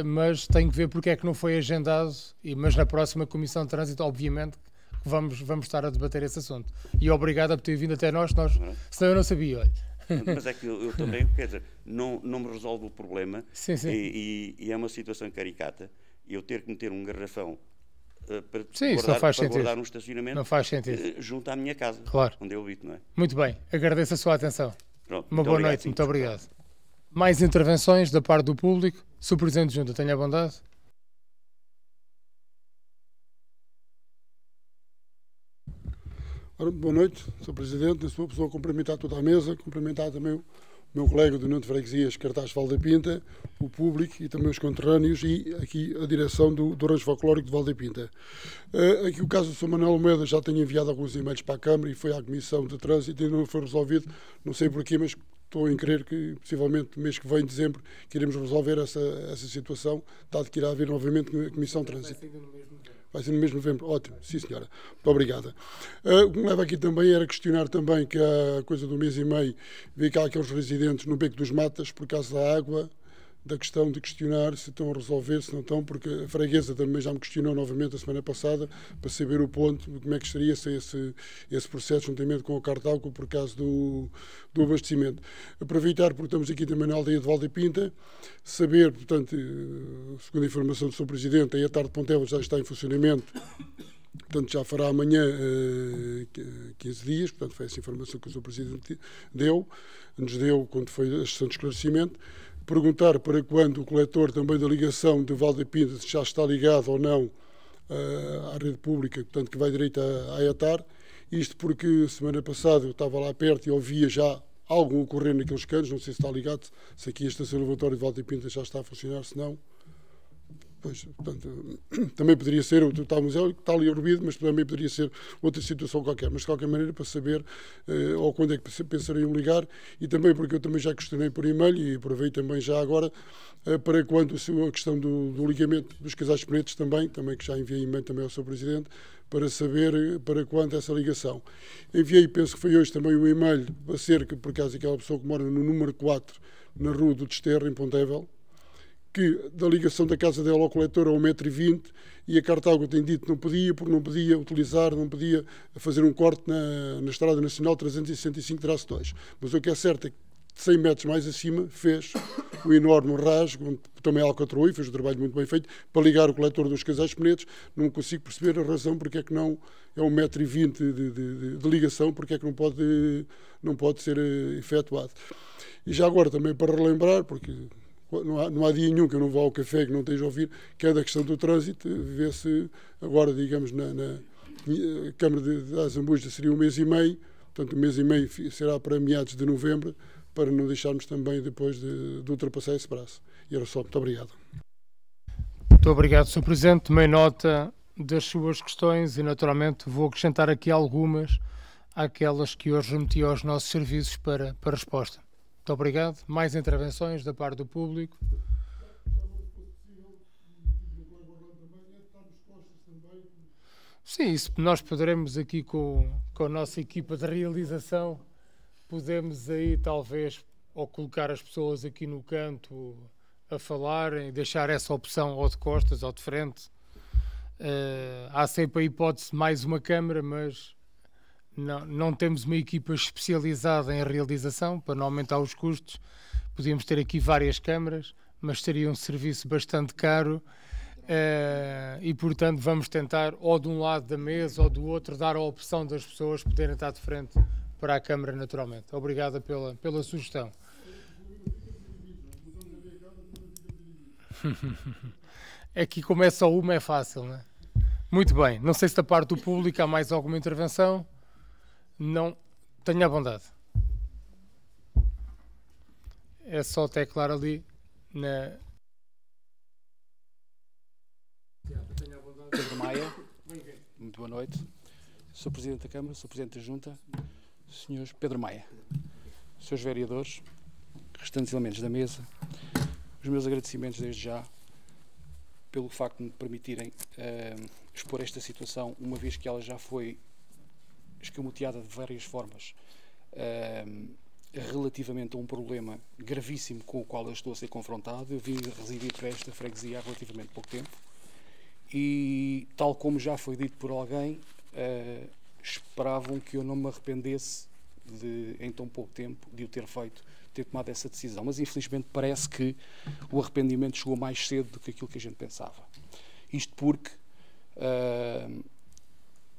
mas tenho que ver porque é que não foi agendado, mas na próxima Comissão de Trânsito, obviamente, vamos estar a debater esse assunto. E obrigado por ter vindo até nós, senão eu não sabia, olha. Mas é que eu também, quer dizer, não me resolve o problema. Sim. E é uma situação caricata, eu ter que meter um garrafão para guardar um estacionamento, não faz sentido, junto à minha casa, claro, onde eu habito, não é? Muito bem, agradeço a sua atenção. Pronto, uma boa noite, muito obrigado. Mais intervenções da parte do público? Sr. Presidente de Junta, tenha a bondade. Ora, boa noite, Sr. Presidente. Na sua pessoa, cumprimentar toda a mesa, cumprimentar também o meu colega do Nuno de Freguesias, Cartaz Valdepinta, o público e também os conterrâneos e aqui a direção do Rancho Folclórico de Valdepinta. Aqui o caso do Sr. Manuel Almeida já tenho enviado alguns e-mails para a Câmara e foi à Comissão de Trânsito e não foi resolvido, não sei porquê, mas estou em crer que possivelmente no mês que vem, em dezembro, que iremos resolver essa situação, dado que irá haver novamente a Comissão de Trânsito. Vai ser no mês de novembro. Ótimo, sim senhora. Muito obrigada. O que me leva aqui também era questionar também que há coisa de 1 mês e meio vi que há aqueles residentes no Beco dos Matas por causa da água, da questão de questionar se estão a resolver, se não estão, porque a freguesa também já me questionou novamente a semana passada para saber o ponto, como é que estaria esse processo juntamente com o Cartauco por causa do abastecimento. Aproveitar, porque estamos aqui também na aldeia de Valdepinta, saber, portanto, segundo a informação do Sr. Presidente, aí a tarde de Ponteva já está em funcionamento, portanto já fará amanhã 15 dias, portanto foi essa informação que o Sr. Presidente nos deu quando foi a sessão de esclarecimento. Perguntar para quando o coletor também da ligação de Valdepinta já está ligado ou não à rede pública, portanto, que vai direito à ETAR. Isto porque semana passada eu estava lá perto e ouvia já algo ocorrer naqueles canos, não sei se está ligado, se aqui a estação lavatória de Valdepinta já está a funcionar, se não... Pois, portanto, também poderia ser o tal museu que está ali ruído, mas também poderia ser outra situação qualquer. Mas, de qualquer maneira, para saber ou quando é que pensariam ligar, e também porque eu também já questionei por e-mail, e aproveito também já agora, para quando a questão do ligamento dos casais penetes também que já enviei e-mail também ao Sr. Presidente, para saber para quando essa ligação. Enviei, penso que foi hoje também um e-mail, acerca, por acaso, aquela pessoa que mora no número 4, na Rua do Desterro, em Pontevel, que da ligação da casa dela ao coletor a 1,20 m, e a Cartago tem dito que não podia, porque não podia utilizar, não podia fazer um corte na Estrada Nacional 365-2. Mas o que é certo é que 100 metros mais acima fez um enorme rasgo, onde também alcatroou e fez um trabalho muito bem feito, para ligar o coletor dos casais penetes. Não consigo perceber a razão porque é que não é 1,20 m de ligação, porque é que não pode ser efetuado. E já agora também para relembrar, porque não há dia nenhum que eu não vá ao café que não esteja a ouvir, que é da questão do trânsito, ver se agora, digamos, na Câmara de Azambuja seria 1 mês e meio, portanto 1 mês e meio será para meados de novembro, para não deixarmos também depois de ultrapassar esse prazo. E era só, muito obrigado. Muito obrigado, Sr. Presidente. Tomei nota das suas questões e, naturalmente, vou acrescentar aqui algumas àquelas que hoje remeti aos nossos serviços para resposta. Muito obrigado. Mais intervenções da parte do público. Sim, isso nós poderemos aqui com a nossa equipa de realização, podemos aí talvez ou colocar as pessoas aqui no canto a falarem, deixar essa opção ou de costas ou de frente. Há sempre a hipótese de mais uma câmara, mas não temos uma equipa especializada em realização para não aumentar os custos. Podíamos ter aqui várias câmaras, mas seria um serviço bastante caro e, portanto, vamos tentar ou de um lado da mesa ou do outro dar a opção das pessoas poderem estar de frente para a câmara naturalmente. Obrigada pela sugestão. Aqui como é só uma é fácil, não é? Muito bem. Não sei se da parte do público há mais alguma intervenção. Não, tenha a bondade. É só teclar ali na... Pedro Maia, muito boa noite. Sou Presidente da Câmara, sou Presidente da Junta. Senhores Pedro Maia, senhores vereadores, restantes elementos da mesa, os meus agradecimentos desde já pelo facto de me permitirem expor esta situação, uma vez que ela já foi escamoteada de várias formas relativamente a um problema gravíssimo com o qual eu estou a ser confrontado. Eu vim residir para esta freguesia há relativamente pouco tempo e, tal como já foi dito por alguém, esperavam que eu não me arrependesse em tão pouco tempo de o ter feito, ter tomado essa decisão, mas infelizmente parece que o arrependimento chegou mais cedo do que aquilo que a gente pensava. Isto porque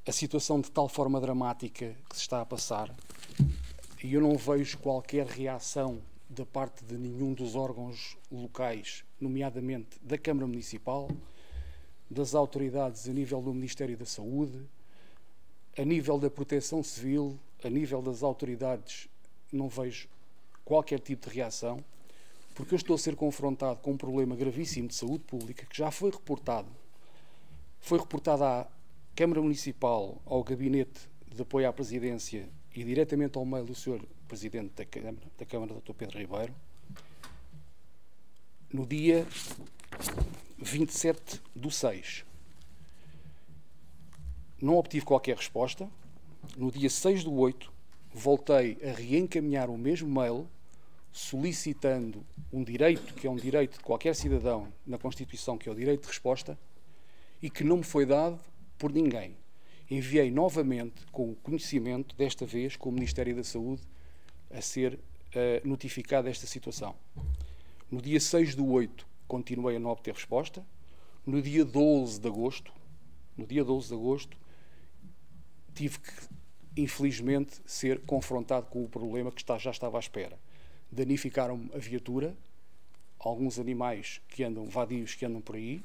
a situação de tal forma dramática que se está a passar, e eu não vejo qualquer reação da parte de nenhum dos órgãos locais, nomeadamente da Câmara Municipal, das autoridades a nível do Ministério da Saúde, a nível da Proteção Civil, a nível das autoridades, não vejo qualquer tipo de reação, porque eu estou a ser confrontado com um problema gravíssimo de saúde pública que já foi reportado. Foi reportado à Câmara Municipal, ao Gabinete de Apoio à Presidência e diretamente ao mail do Sr. Presidente da Câmara, Dr. Pedro Ribeiro, no dia 27/6. Não obtive qualquer resposta. No dia 6/8, voltei a reencaminhar o mesmo mail, solicitando um direito, que é um direito de qualquer cidadão na Constituição, que é o direito de resposta, e que não me foi dado por ninguém. Enviei novamente com o conhecimento, desta vez com o Ministério da Saúde, a ser notificado desta situação. No dia 6/8, continuei a não obter resposta. No dia 12 de agosto, tive que, infelizmente, ser confrontado com o problema que já estava à espera. Danificaram-me a viatura, alguns animais que andam, vadios que andam por aí,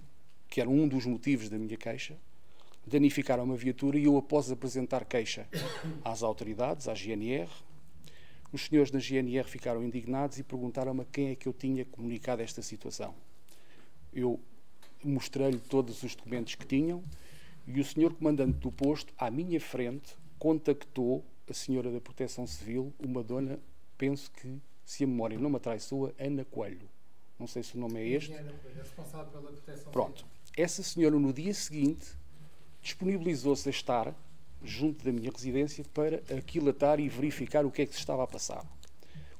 que era um dos motivos da minha queixa, danificaram uma viatura e eu, após apresentar queixa às autoridades, à GNR, os senhores da GNR ficaram indignados e perguntaram-me a quem é que eu tinha comunicado esta situação. Eu mostrei-lhe todos os documentos que tinham e o senhor comandante do posto, à minha frente, contactou a senhora da Proteção Civil, uma dona, penso que, se a memória não me atraiçoa, Ana Coelho. Não sei se o nome é este. Ana Coelho, responsável pela Proteção Pronto. Essa senhora, no dia seguinte, disponibilizou-se a estar junto da minha residência para aquilatar e verificar o que é que se estava a passar.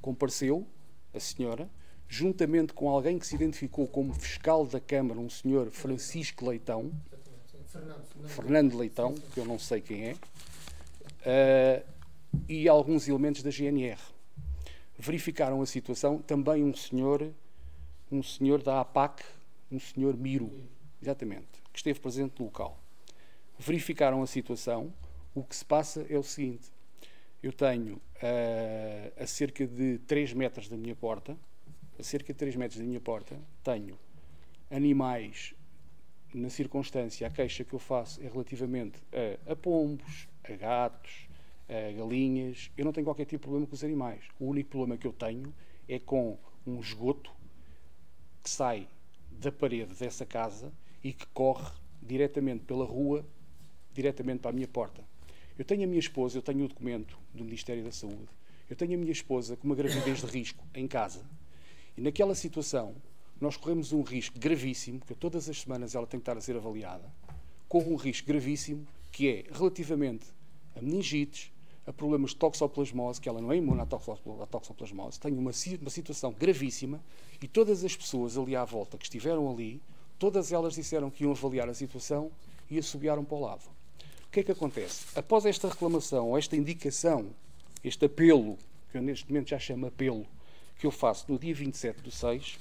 Compareceu a senhora, juntamente com alguém que se identificou como fiscal da Câmara, um senhor Francisco Leitão, Fernando Leitão, que eu não sei quem é, e alguns elementos da GNR. Verificaram a situação, também um senhor da APAC, um senhor Miro, exatamente, que esteve presente no local. Verificaram a situação. O que se passa é o seguinte: eu tenho a cerca de 3 metros da minha porta, tenho animais. Na circunstância, a queixa que eu faço é relativamente a pombos, a gatos, a galinhas. Eu não tenho qualquer tipo de problema com os animais. O único problema que eu tenho é com um esgoto que sai da parede dessa casa e que corre diretamente pela rua, diretamente para a minha porta. Eu tenho a minha esposa, eu tenho o documento do Ministério da Saúde, eu tenho a minha esposa com uma gravidez de risco em casa e naquela situação nós corremos um risco gravíssimo, que todas as semanas ela tem que estar a ser avaliada, corre um risco gravíssimo que é relativamente a meningites, a problemas de toxoplasmose, que ela não é imune à toxoplasmose, tenho uma situação gravíssima e todas as pessoas ali à volta que estiveram ali, todas elas disseram que iam avaliar a situação e assobiaram para o lado. O que é que acontece? Após esta reclamação, esta indicação, este apelo, que eu neste momento já chamo apelo, que eu faço no dia 27/6,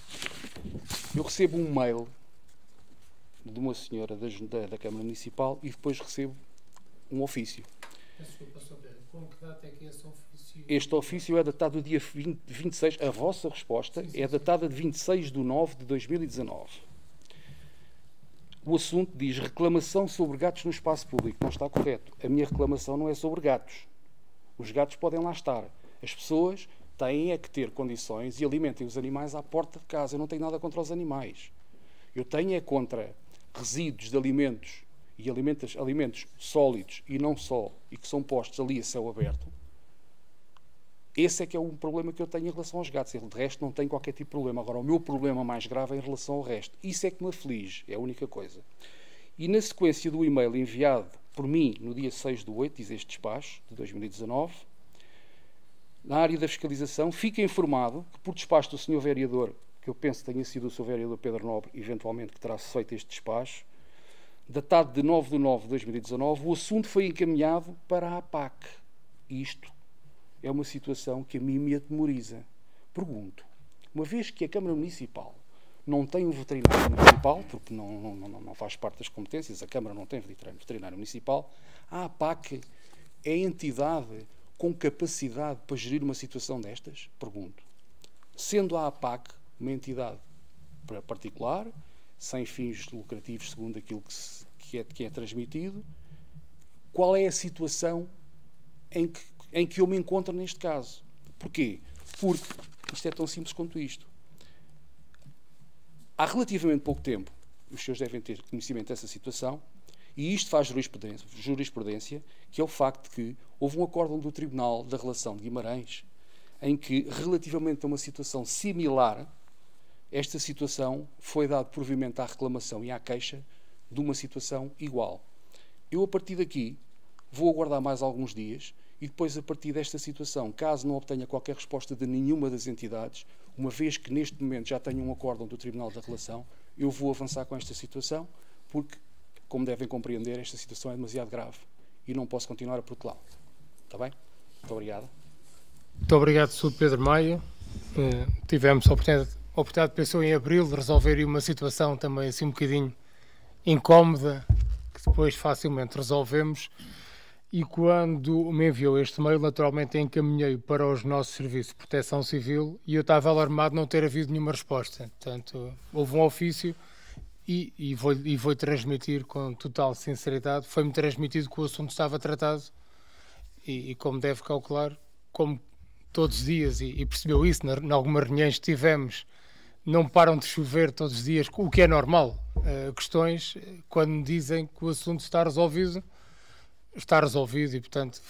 eu recebo um mail de uma senhora da Câmara Municipal e depois recebo um ofício. Desculpa, Sr. Pedro, com que data é que esse ofício... Este ofício é datado do dia 26, a vossa resposta é datada de 26/9/2019. O assunto diz reclamação sobre gatos no espaço público. Não está correto. A minha reclamação não é sobre gatos. Os gatos podem lá estar. As pessoas têm é que ter condições e alimentem os animais à porta de casa. Eu não tenho nada contra os animais. Eu tenho é contra resíduos de alimentos e alimentos sólidos e não só, e que são postos ali a céu aberto. Esse é que é um problema que eu tenho em relação aos gatos. De resto, não tenho qualquer tipo de problema. Agora, o meu problema mais grave é em relação ao resto. Isso é que me aflige, é a única coisa. E na sequência do e-mail enviado por mim no dia 6/8, diz este despacho de 2019, na área da fiscalização, fica informado que, por despacho do Sr. Vereador, que eu penso que tenha sido o Sr. Vereador Pedro Nobre, eventualmente, que terá feito este despacho, datado de 9/9/2019, o assunto foi encaminhado para a APAC. Isto é uma situação que a mim me atemoriza. Pergunto, uma vez que a Câmara Municipal não tem um veterinário municipal, porque não faz parte das competências, a Câmara não tem veterinário municipal, a APAC é a entidade com capacidade para gerir uma situação destas? Pergunto. Sendo a APAC uma entidade particular, sem fins lucrativos, segundo aquilo que é transmitido, qual é a situação em que eu me encontro neste caso? Porquê? Porque isto é tão simples quanto isto. Há relativamente pouco tempo, os senhores devem ter conhecimento dessa situação, e isto faz jurisprudência, que é o facto de que houve um acórdão do Tribunal da Relação de Guimarães, em que, relativamente a uma situação similar, esta situação foi dado provimento à reclamação e à queixa de uma situação igual. Eu, a partir daqui, vou aguardar mais alguns dias e depois, a partir desta situação, caso não obtenha qualquer resposta de nenhuma das entidades, uma vez que neste momento já tenho um acórdão do Tribunal da Relação, eu vou avançar com esta situação, porque, como devem compreender, esta situação é demasiado grave e não posso continuar a protelá-la. Está bem? Muito obrigado. Muito obrigado, Sr. Pedro Maia. Tivemos a oportunidade, pensou em abril, de resolver uma situação também assim um bocadinho incómoda, que depois facilmente resolvemos. E quando me enviou este mail, naturalmente encaminhei para os nossos serviços de proteção civil e eu estava alarmado de não ter havido nenhuma resposta. Portanto, houve um ofício e vou transmitir com total sinceridade. Foi-me transmitido que o assunto estava tratado e como deve calcular, como todos os dias, e percebeu isso em algumas reuniões que tivemos, não param de chover todos os dias, o que é normal. Questões, quando me dizem que o assunto está resolvido e, portanto,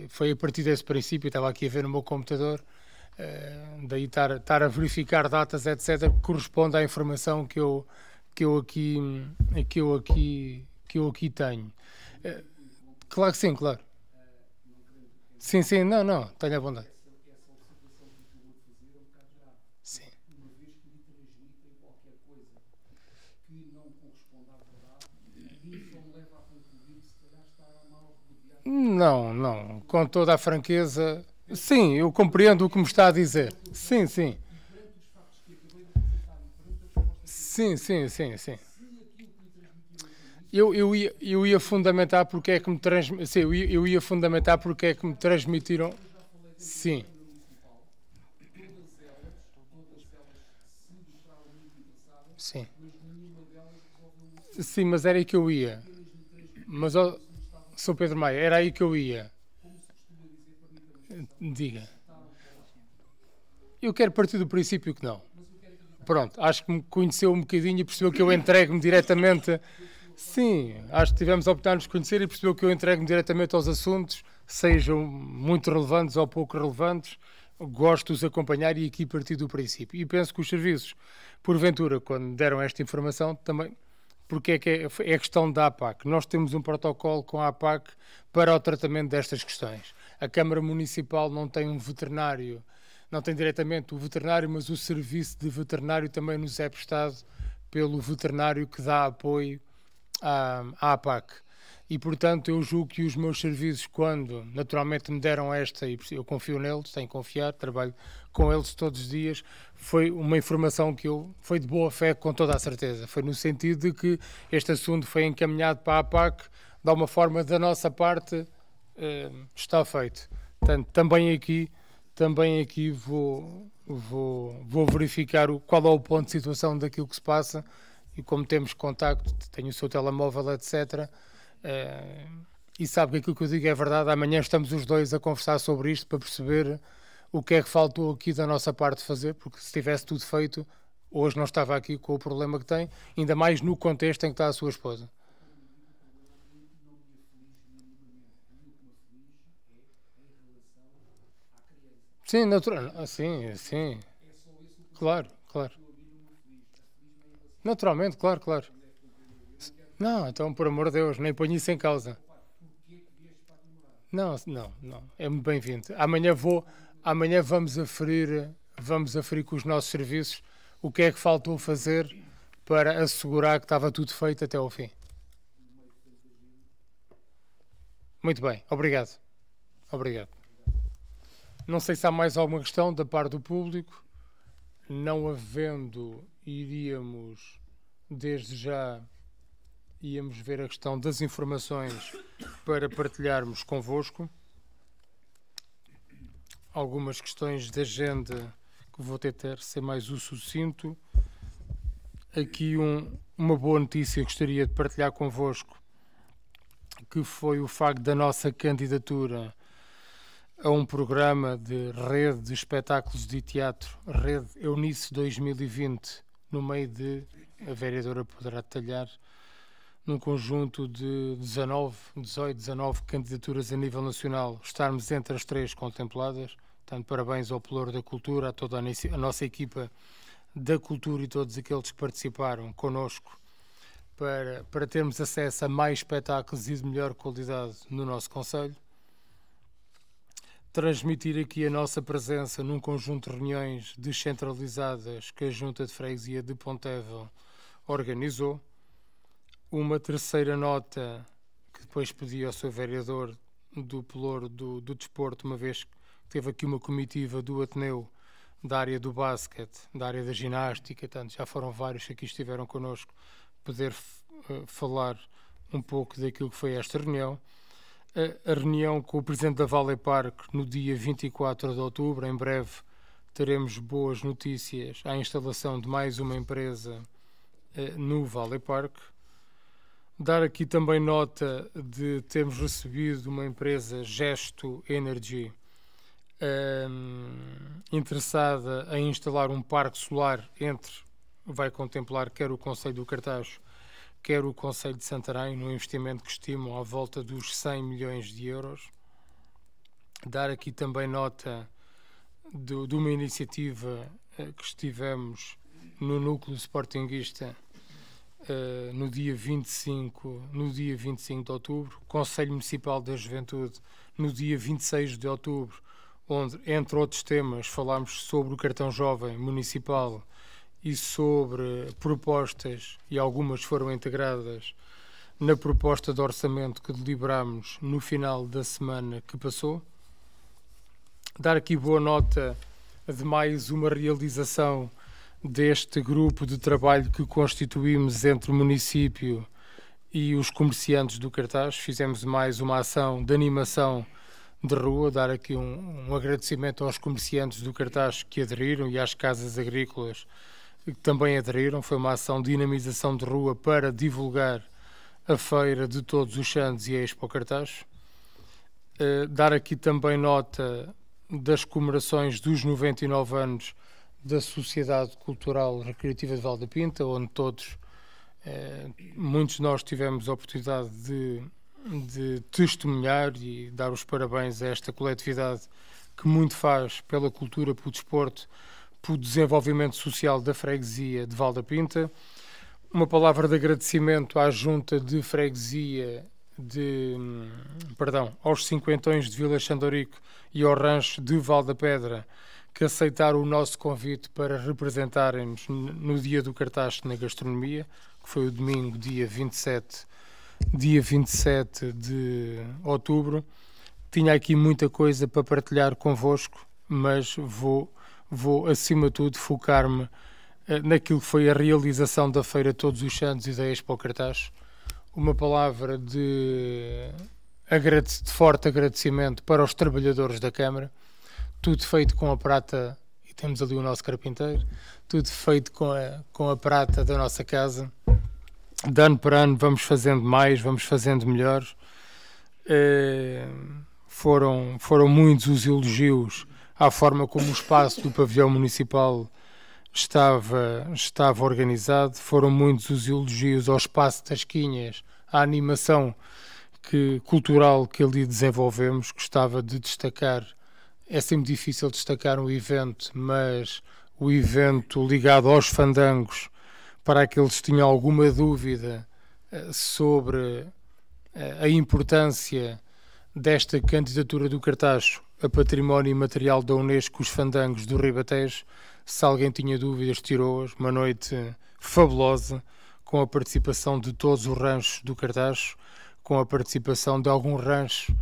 foi a partir desse princípio. Estava aqui a ver no meu computador, daí estar a verificar datas, etc., que corresponde à informação que eu aqui tenho. Claro que sim, claro. Sim, não, tenho a bondade. Sim. Não, com toda a franqueza. Sim, eu compreendo o que me está a dizer. Sim. Sim. Eu ia fundamentar porque é que me transmitiram. Eu ia fundamentar porque é que me transmitiram. Sim. Sim, mas era aí que eu ia. Mas, Sr. Pedro Maia, era aí que eu ia. Diga. Eu quero partir do princípio que não. Pronto, acho que me conheceu um bocadinho e percebeu que eu entrego-me diretamente. Sim, acho que tivemos a oportunidade de nos conhecer e percebeu que eu entrego-me diretamente aos assuntos, sejam muito relevantes ou pouco relevantes. Gosto de os acompanhar e aqui partir do princípio. E penso que os serviços, porventura, quando deram esta informação, também, porque é a questão da APAC. Nós temos um protocolo com a APAC para o tratamento destas questões. A Câmara Municipal não tem um veterinário, não tem diretamente o veterinário, mas o serviço de veterinário também nos é prestado pelo veterinário que dá apoio à APAC. E, portanto, eu julgo que os meus serviços, quando naturalmente me deram esta, e eu confio neles, tenho que confiar, trabalho com eles todos os dias, foi uma informação que foi de boa fé, com toda a certeza. Foi no sentido de que este assunto foi encaminhado para a APAC, de alguma forma, da nossa parte, está feito. Portanto, também aqui vou verificar qual é o ponto de situação daquilo que se passa, e como temos contacto, tenho o seu telemóvel, etc., e sabe que aquilo que eu digo é verdade. Amanhã estamos os dois a conversar sobre isto para perceber o que é que faltou aqui da nossa parte fazer, porque se tivesse tudo feito, hoje não estava aqui com o problema que tem, ainda mais no contexto em que está a sua esposa. Sim, natural. Sim. Claro. Naturalmente, claro. Não, então, por amor de Deus, nem ponho isso em causa. Não. É muito bem-vindo. Amanhã vamos aferir com os nossos serviços o que é que faltou fazer para assegurar que estava tudo feito até ao fim. Muito bem, obrigado. Não sei se há mais alguma questão da parte do público. Não havendo, iríamos desde já ver a questão das informações para partilharmos convosco. Algumas questões de agenda que vou tentar ser mais sucinto. Aqui uma boa notícia que gostaria de partilhar convosco, que foi o facto da nossa candidatura a um programa de rede de espetáculos de teatro, Rede Eunice 2020, no meio de, a vereadora poderá detalhar, num conjunto de 19 candidaturas a nível nacional, estarmos entre as 3 contempladas. Portanto, parabéns ao Pelouro da Cultura, a toda a nossa equipa da cultura e todos aqueles que participaram connosco para termos acesso a mais espetáculos e de melhor qualidade no nosso concelho. Transmitir aqui a nossa presença num conjunto de reuniões descentralizadas que a Junta de Freguesia de Pontevel organizou. Uma terceira nota que depois pedi ao seu vereador do Pelouro do Desporto, uma vez que teve aqui uma comitiva do Ateneu, da área do basquete, da área da ginástica, tanto já foram vários que aqui estiveram connosco, poder falar um pouco daquilo que foi esta reunião. A reunião com o Presidente da Valley Park no dia 24 de outubro, em breve teremos boas notícias à instalação de mais uma empresa no Valley Park. Dar aqui também nota de termos recebido uma empresa, Gesto Energy, interessada em instalar um parque solar vai contemplar quer o concelho do Cartaz, quer o concelho de Santarém, num investimento que estimam à volta dos 100 milhões de euros. Dar aqui também nota de uma iniciativa que estivemos no núcleo sportinguista no dia 25 de outubro, Conselho Municipal da Juventude no dia 26 de outubro, onde, entre outros temas, falámos sobre o cartão jovem municipal e sobre propostas, e algumas foram integradas na proposta de orçamento que deliberámos no final da semana que passou. Dar aqui boa nota de mais uma realização deste grupo de trabalho que constituímos entre o município e os comerciantes do Cartaz. Fizemos mais uma ação de animação de rua. Dar aqui um agradecimento aos comerciantes do Cartaz que aderiram e às casas agrícolas que também aderiram. Foi uma ação de dinamização de rua para divulgar a feira de Todos os Santos e a Expo Cartaz. Dar aqui também nota das comemorações dos 99 anos da Sociedade Cultural Recreativa de Valdapinta, onde muitos de nós tivemos a oportunidade de testemunhar e dar os parabéns a esta coletividade que muito faz pela cultura, pelo desporto, pelo desenvolvimento social da freguesia de Valdapinta. Uma palavra de agradecimento à Junta de Freguesia aos cinquentões de Vila Xandorico e ao Rancho de Valdapedra, que aceitaram o nosso convite para representarem-nos no dia do Cartaz na gastronomia, que foi o domingo, dia 27 de outubro. Tinha aqui muita coisa para partilhar convosco, mas vou acima de tudo focar-me naquilo que foi a realização da Feira Todos os Santos e da Expo Cartaz. Uma palavra de forte agradecimento para os trabalhadores da Câmara. Tudo feito com a prata, e temos ali o nosso carpinteiro, tudo feito com a prata da nossa casa. De ano para ano vamos fazendo mais, vamos fazendo melhor. Foram muitos os elogios à forma como o espaço do pavilhão municipal estava organizado. Foram muitos os elogios ao espaço das Quinhas, à animação cultural que ali desenvolvemos. Gostava de destacar, é sempre difícil destacar um evento, mas o evento ligado aos fandangos, para aqueles que tinham alguma dúvida sobre a importância desta candidatura do Cartaz a Património Imaterial da Unesco, os fandangos do Ribatejo. Se alguém tinha dúvidas, tirou-as. Uma noite fabulosa, com a participação de todos os ranchos do Cartaz, com a participação de algum rancho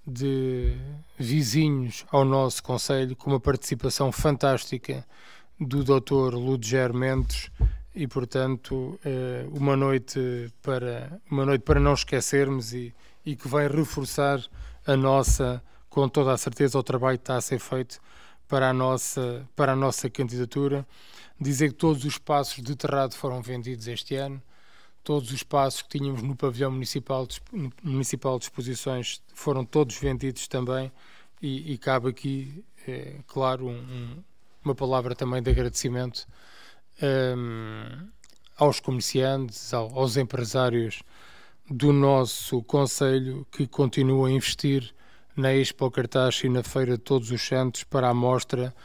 de vizinhos ao nosso concelho, com uma participação fantástica do Dr. Ludger Mendes, e portanto uma noite para não esquecermos e que vai reforçar com toda a certeza, o trabalho que está a ser feito para a nossa candidatura. Dizer que todos os espaços de terrado foram vendidos este ano. Todos os espaços que tínhamos no pavilhão municipal de exposições foram todos vendidos também, e cabe aqui, claro, uma palavra também de agradecimento aos comerciantes, aos empresários do nosso concelho, que continuam a investir na Expo Cartaz e na Feira de Todos os Santos para a mostra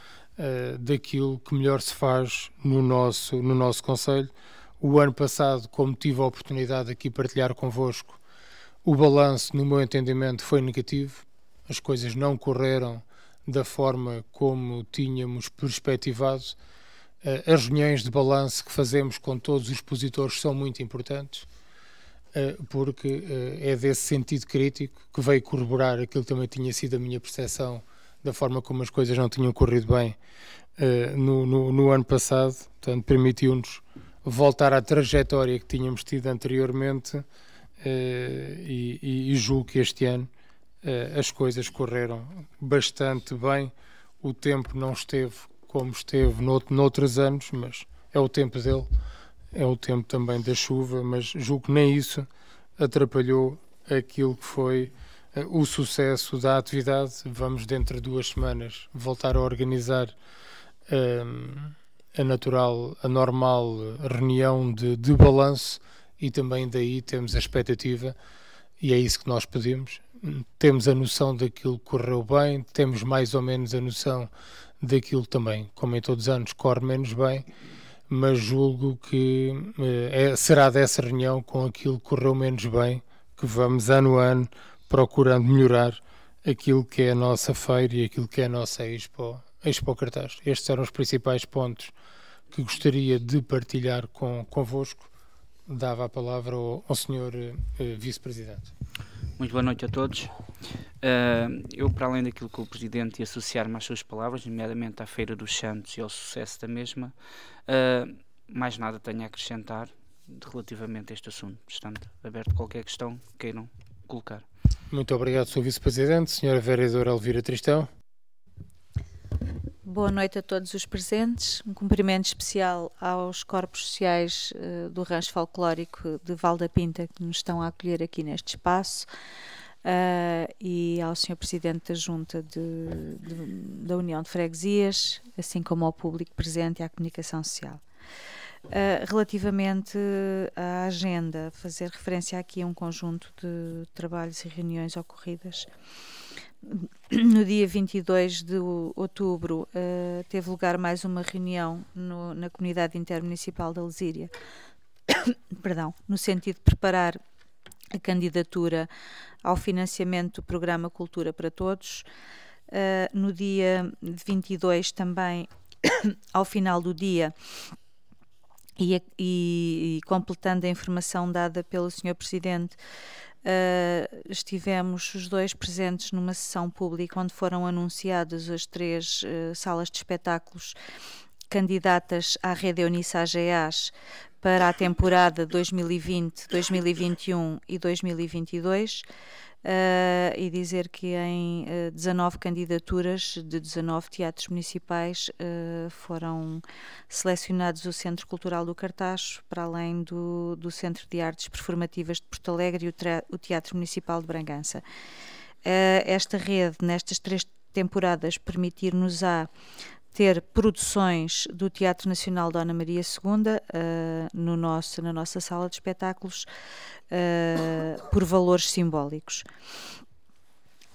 daquilo que melhor se faz no nosso concelho. O ano passado, como tive a oportunidade aqui de partilhar convosco, o balanço, no meu entendimento, foi negativo. As coisas não correram da forma como tínhamos perspectivado. As reuniões de balanço que fazemos com todos os expositores são muito importantes, porque é desse sentido crítico que veio corroborar aquilo que também tinha sido a minha percepção da forma como as coisas não tinham corrido bem no ano passado. Portanto, permitiu-nos voltar à trajetória que tínhamos tido anteriormente, e julgo que este ano as coisas correram bastante bem. O tempo não esteve como esteve noutros anos, mas é o tempo dele, é o tempo também da chuva, mas julgo que nem isso atrapalhou aquilo que foi o sucesso da atividade. Vamos dentro de 2 semanas voltar a organizar a normal reunião de balanço, e também daí temos a expectativa, e é isso que nós pedimos. Temos a noção daquilo que correu bem, temos mais ou menos a noção daquilo também, como em todos os anos, corre menos bem, mas julgo que será dessa reunião, com aquilo que correu menos bem, que vamos ano a ano procurando melhorar aquilo que é a nossa feira e aquilo que é a nossa Expo Cartaz. Estes eram os principais pontos que gostaria de partilhar convosco. Dava a palavra ao Sr. Vice-Presidente. Muito boa noite a todos. Eu, para além daquilo que o Presidente ia associar-me às suas palavras, nomeadamente à Feira dos Santos e ao sucesso da mesma, mais nada tenho a acrescentar relativamente a este assunto. Portanto, aberto qualquer questão que queiram colocar. Muito obrigado, Sr. Vice-Presidente. Sra. Vereadora Elvira Tristão. Boa noite a todos os presentes. Um cumprimento especial aos corpos sociais do Rancho Folclórico de Val da Pinta, que nos estão a acolher aqui neste espaço, e ao Sr. Presidente da Junta da União de Freguesias, assim como ao público presente e à comunicação social. Relativamente à agenda, fazer referência aqui a um conjunto de trabalhos e reuniões ocorridas. No dia 22 de outubro teve lugar mais uma reunião na Comunidade Intermunicipal da Lesíria, perdão, no sentido de preparar a candidatura ao financiamento do Programa Cultura para Todos. No dia 22 também, ao final do dia, e completando a informação dada pelo Sr. Presidente, estivemos os dois presentes numa sessão pública onde foram anunciadas as 3 salas de espetáculos candidatas à Rede Eunice AGEAS para a temporada 2020, 2021 e 2022, e dizer que em 19 candidaturas de 19 teatros municipais foram selecionados o Centro Cultural do Cartaz, para além do Centro de Artes Performativas de Porto Alegre e o Teatro Municipal de Bragança. Esta rede, nestas 3 temporadas, permitir-nos-á ter produções do Teatro Nacional Dona Maria II na nossa sala de espetáculos por valores simbólicos.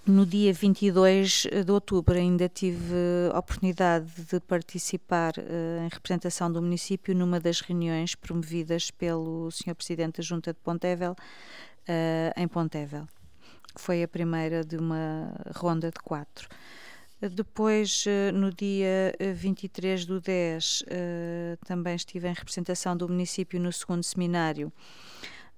No dia 22 de outubro ainda tive a oportunidade de participar em representação do município numa das reuniões promovidas pelo Sr. Presidente da Junta de Pontevel, em Pontevel. Foi a primeira de uma ronda de 4. Depois, no dia 23 do 10, também estive em representação do município no 2º seminário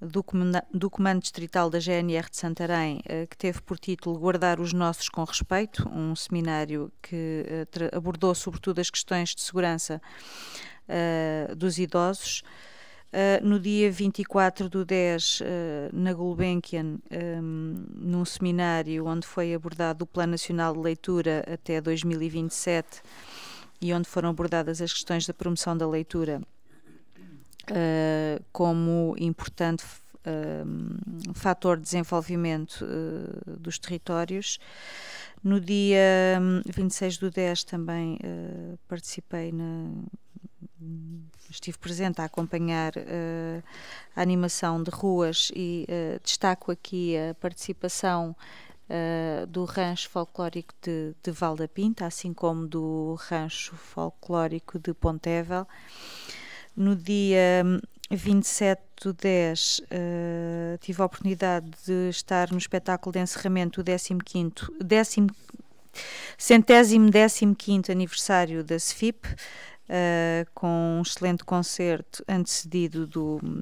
do Comando Distrital da GNR de Santarém, que teve por título Guardar os Nossos com Respeito, um seminário que abordou sobretudo as questões de segurança dos idosos. No dia 24 do 10, na Gulbenkian, num seminário onde foi abordado o Plano Nacional de Leitura até 2027 e onde foram abordadas as questões da promoção da leitura como importante fator de desenvolvimento dos territórios. No dia 26 do 10 também participei estive presente a acompanhar a animação de ruas e destaco aqui a participação do Rancho Folclórico de Val da Pinta, assim como do Rancho Folclórico de Pontevel. No dia 27 do 10 tive a oportunidade de estar no espetáculo de encerramento do 115º aniversário da SFIP, com um excelente concerto antecedido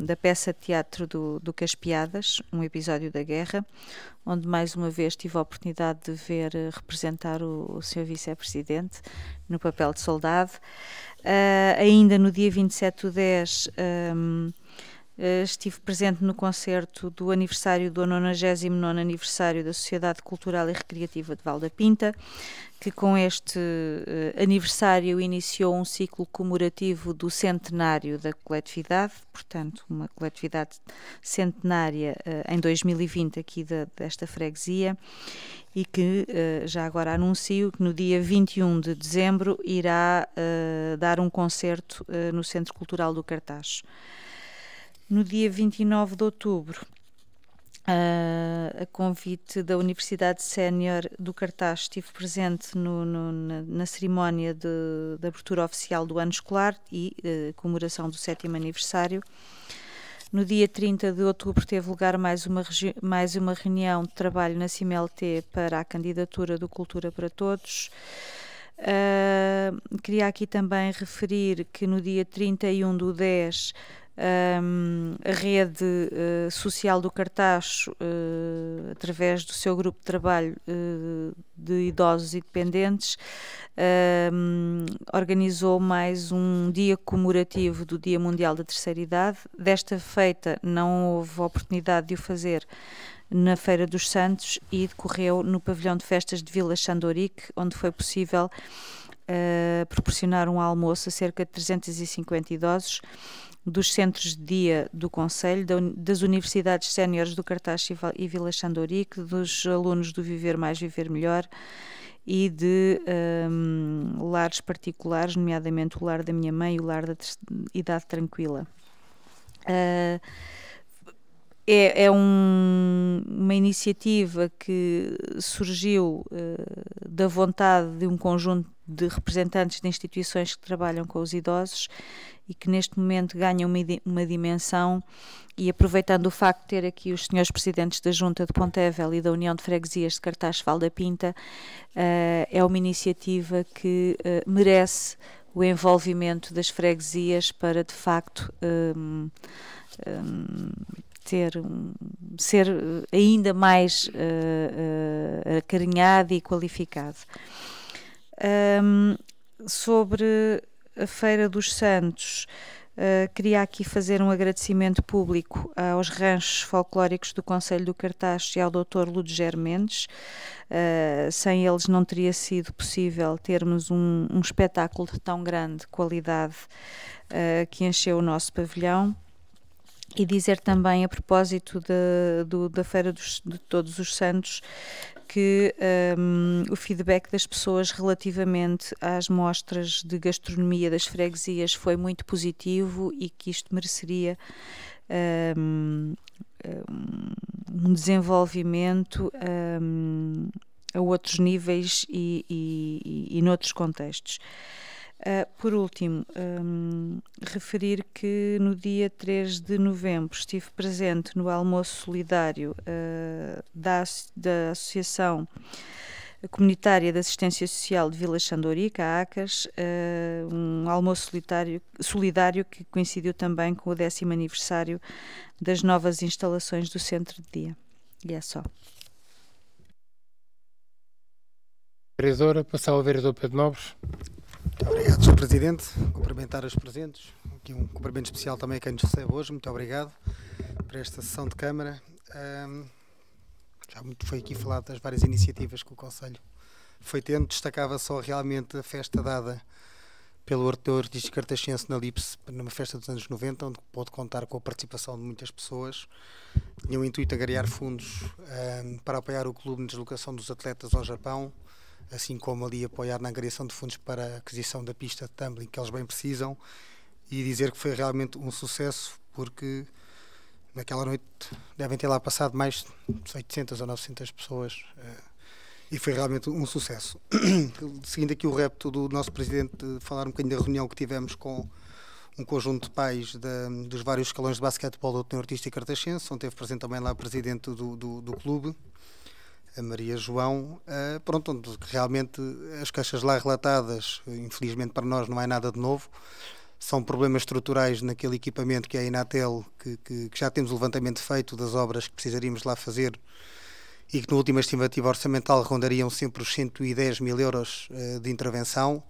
da peça de teatro do Caspiadas, um episódio da guerra, onde mais uma vez tive a oportunidade de ver representar o Sr. Vice-Presidente no papel de soldado. Ainda no dia 27 do 10 estive presente no concerto do aniversário do 99º aniversário da Sociedade Cultural e Recreativa de Val da Pinta, que com este aniversário iniciou um ciclo comemorativo do centenário da coletividade, portanto uma coletividade centenária em 2020 aqui desta freguesia, e que já agora anuncio que no dia 21 de dezembro irá dar um concerto no Centro Cultural do Cartaz. No dia 29 de outubro, a convite da Universidade Sénior do Cartaz, estive presente na cerimónia de abertura oficial do ano escolar e comemoração do 7º aniversário. No dia 30 de outubro teve lugar mais uma reunião de trabalho na CIMELT para a candidatura do Cultura para Todos. Queria aqui também referir que no dia 31 do 10 a rede social do Cartaz, através do seu grupo de trabalho de idosos e dependentes, organizou mais um dia comemorativo do Dia Mundial da Terceira Idade. Desta feita não houve oportunidade de o fazer na Feira dos Santos e decorreu no pavilhão de festas de Vila Xandorique, onde foi possível proporcionar um almoço a cerca de 350 idosos dos centros de dia do Conselho, das universidades séniores do Cartaz e Vila Xandorique, dos alunos do Viver Mais, Viver Melhor e de lares particulares, nomeadamente o lar da minha mãe e o lar da Idade Tranquila. É uma iniciativa que surgiu da vontade de um conjunto de representantes de instituições que trabalham com os idosos e que neste momento ganha uma dimensão, e aproveitando o facto de ter aqui os senhores presidentes da Junta de Pontevel e da União de Freguesias de Cartaz Val da Pinta, é uma iniciativa que merece o envolvimento das freguesias para de facto ser ainda mais acarinhado e qualificado. Sobre a Feira dos Santos, queria aqui fazer um agradecimento público aos ranchos folclóricos do Conselho do Cartaz e ao Dr. Ludes Mendes. Sem eles não teria sido possível termos um espetáculo de tão grande qualidade que encheu o nosso pavilhão. E dizer também, a propósito da Feira de Todos os Santos, que o feedback das pessoas relativamente às mostras de gastronomia das freguesias foi muito positivo e que isto mereceria um desenvolvimento a outros níveis e noutros contextos. Por último, referir que no dia 3 de novembro estive presente no almoço solidário da Associação Comunitária de Assistência Social de Vila Xandorique, a ACAS, um almoço solidário que coincidiu também com o 10º aniversário das novas instalações do Centro de Dia. E é só. Vereadora, passar ao vereador Pedro Nobres. Obrigado, Sr. Presidente. Cumprimentar os presentes. Aqui um cumprimento especial também a quem nos recebe hoje. Muito obrigado por esta sessão de Câmara. Já muito foi aqui falado das várias iniciativas que o Conselho foi tendo. Destacava só realmente a festa dada pelo artista cartaxense na LIPS, numa festa dos anos 90, onde pôde contar com a participação de muitas pessoas. Tinha o intuito de angariar fundos para apoiar o clube na deslocação dos atletas ao Japão, assim como ali apoiar na angariação de fundos para a aquisição da pista de tumbling que eles bem precisam, e dizer que foi realmente um sucesso, porque naquela noite devem ter lá passado mais de 800 ou 900 pessoas, e foi realmente um sucesso. Seguindo aqui o repto do nosso Presidente, falar um bocadinho da reunião que tivemos com um conjunto de pais dos vários escalões de basquetebol do Ateneu Artístico Cartaxense, onde teve presente também lá a Presidente do clube, a Maria João, onde realmente as queixas lá relatadas, infelizmente para nós não é nada de novo, são problemas estruturais naquele equipamento que é a Inatel, que já temos o levantamento feito das obras que precisaríamos lá fazer e que na última estimativa orçamental rondariam sempre os 110 mil euros de intervenção,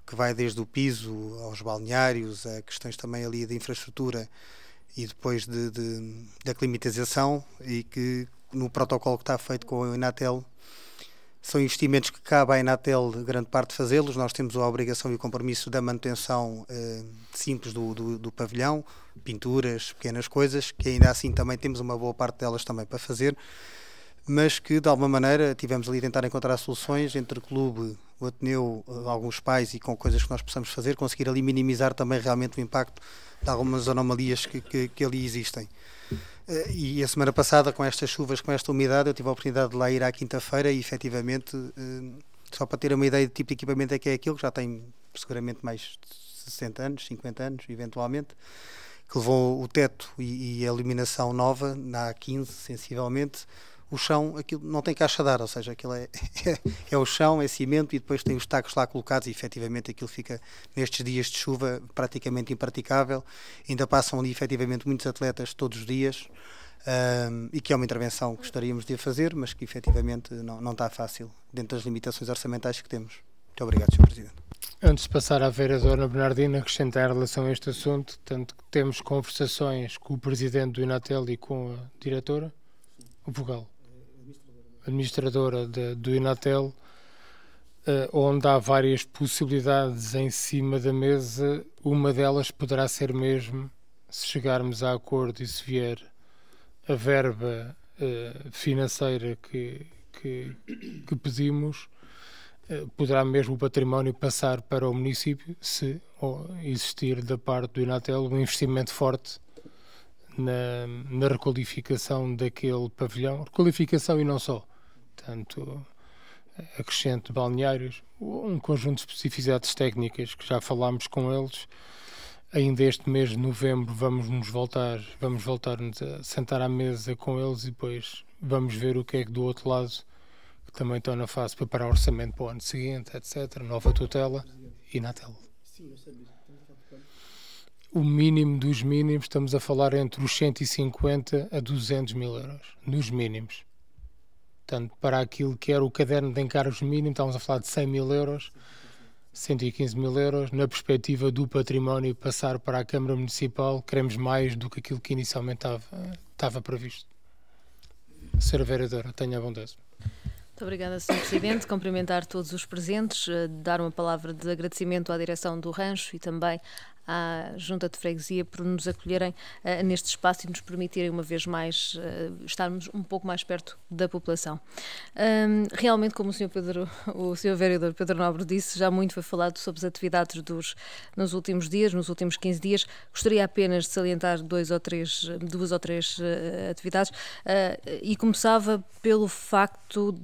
que vai desde o piso aos balneários, a questões também ali de infraestrutura e depois da climatização, e que no protocolo que está feito com a Inatel são investimentos que cabe à Inatel grande parte fazê-los. Nós temos a obrigação e o compromisso da manutenção simples do pavilhão, pinturas, pequenas coisas, que ainda assim também temos uma boa parte delas também para fazer, mas que de alguma maneira tivemos ali a tentar encontrar soluções entre o clube, o Ateneu, alguns pais, e com coisas que nós possamos fazer, conseguir ali minimizar também realmente o impacto de algumas anomalias que ali existem. E a semana passada, com estas chuvas, com esta umidade, eu tive a oportunidade de lá ir à quinta-feira e efetivamente, só para ter uma ideia do tipo de equipamento é que é aquilo, que já tem seguramente mais de 60 anos, 50 anos, eventualmente, que levou o teto e a iluminação nova, na A15, sensivelmente. O chão, aquilo não tem caixa de ar, ou seja, aquilo é o chão, é cimento, e depois tem os tacos lá colocados, e efetivamente aquilo fica, nestes dias de chuva, praticamente impraticável. Ainda passam ali efetivamente muitos atletas todos os dias, e que é uma intervenção que gostaríamos de fazer, mas que efetivamente não está fácil, dentro das limitações orçamentais que temos. Muito obrigado, Sr. Presidente. Antes de passar à vereadora Bernardina, acrescentar em relação a este assunto, tanto que temos conversações com o Presidente do Inatel e com a diretora, o vogal, administradora do Inatel, onde há várias possibilidades em cima da mesa. Uma delas poderá ser mesmo, se chegarmos a acordo e se vier a verba financeira que pedimos, poderá mesmo o património passar para o município, se existir da parte do Inatel um investimento forte na requalificação daquele pavilhão, requalificação e não só, tanto acrescente de balneários, um conjunto de especificidades técnicas que já falámos com eles. Ainda este mês de novembro vamos voltar-nos a sentar à mesa com eles, e depois vamos ver o que é que do outro lado, que também estão na fase de preparar o orçamento para o ano seguinte, etc., nova tutela, e Inatel. O mínimo dos mínimos, estamos a falar entre os 150 a 200 mil euros, nos mínimos. Portanto, para aquilo que era o caderno de encargos mínimo, estamos a falar de 100 mil euros, 115 mil euros. Na perspectiva do património passar para a Câmara Municipal, queremos mais do que aquilo que inicialmente estava previsto. Sra. Vereadora, tenha a bondade. Muito obrigada, Sr. Presidente. Cumprimentar todos os presentes, dar uma palavra de agradecimento à direção do Rancho e também à Junta de Freguesia por nos acolherem neste espaço e nos permitirem uma vez mais estarmos um pouco mais perto da população. Realmente, como o Sr. Vereador Pedro Nobre disse, já muito foi falado sobre as atividades nos últimos dias, nos últimos 15 dias. Gostaria apenas de salientar duas ou três atividades, e começava pelo facto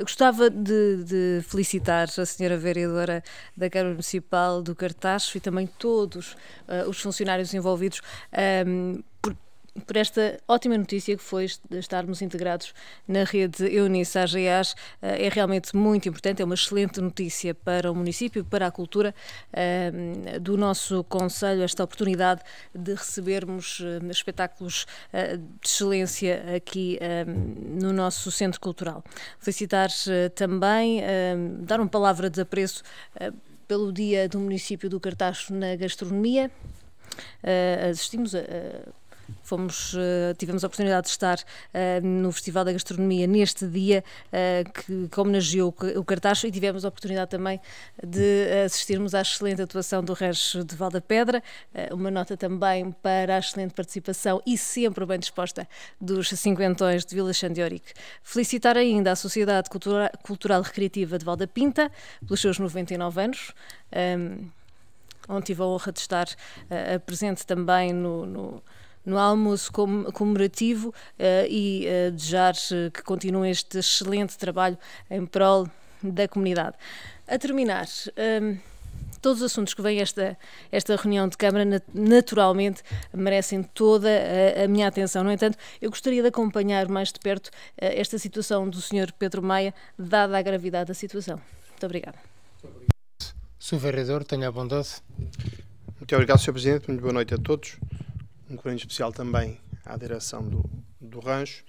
gostava de felicitar a Sra. Vereadora da Câmara Municipal do Cartacho e também todos os funcionários envolvidos por esta ótima notícia que foi estarmos integrados na rede Eunice AGEAS. É realmente muito importante, é uma excelente notícia para o município, para a cultura do nosso concelho, esta oportunidade de recebermos espetáculos de excelência aqui no nosso centro cultural. Felicitar também, dar uma palavra de apreço pelo Dia do Município do Cartacho na gastronomia. Tivemos a oportunidade de estar no Festival da Gastronomia neste dia que homenageou o Cartacho, e tivemos a oportunidade também de assistirmos à excelente atuação do Rancho de Valdapedra. Uma nota também para a excelente participação e sempre bem disposta dos cinquentões de Vila Chã de Ourique. Felicitar ainda a Sociedade Cultural Recreativa de Valdapinta pelos seus 99 anos, onde tive a honra de estar presente também no almoço comemorativo, e desejar que continue este excelente trabalho em prol da comunidade. A terminar, todos os assuntos que vêm esta reunião de Câmara naturalmente merecem toda a minha atenção. No entanto, eu gostaria de acompanhar mais de perto esta situação do Sr. Pedro Maia, dada a gravidade da situação. Muito obrigada. Sr. Vereador, tenha a bondade. Muito obrigado, Sr. Presidente. Muito boa noite a todos. Um cumprimento especial também à direção do Rancho.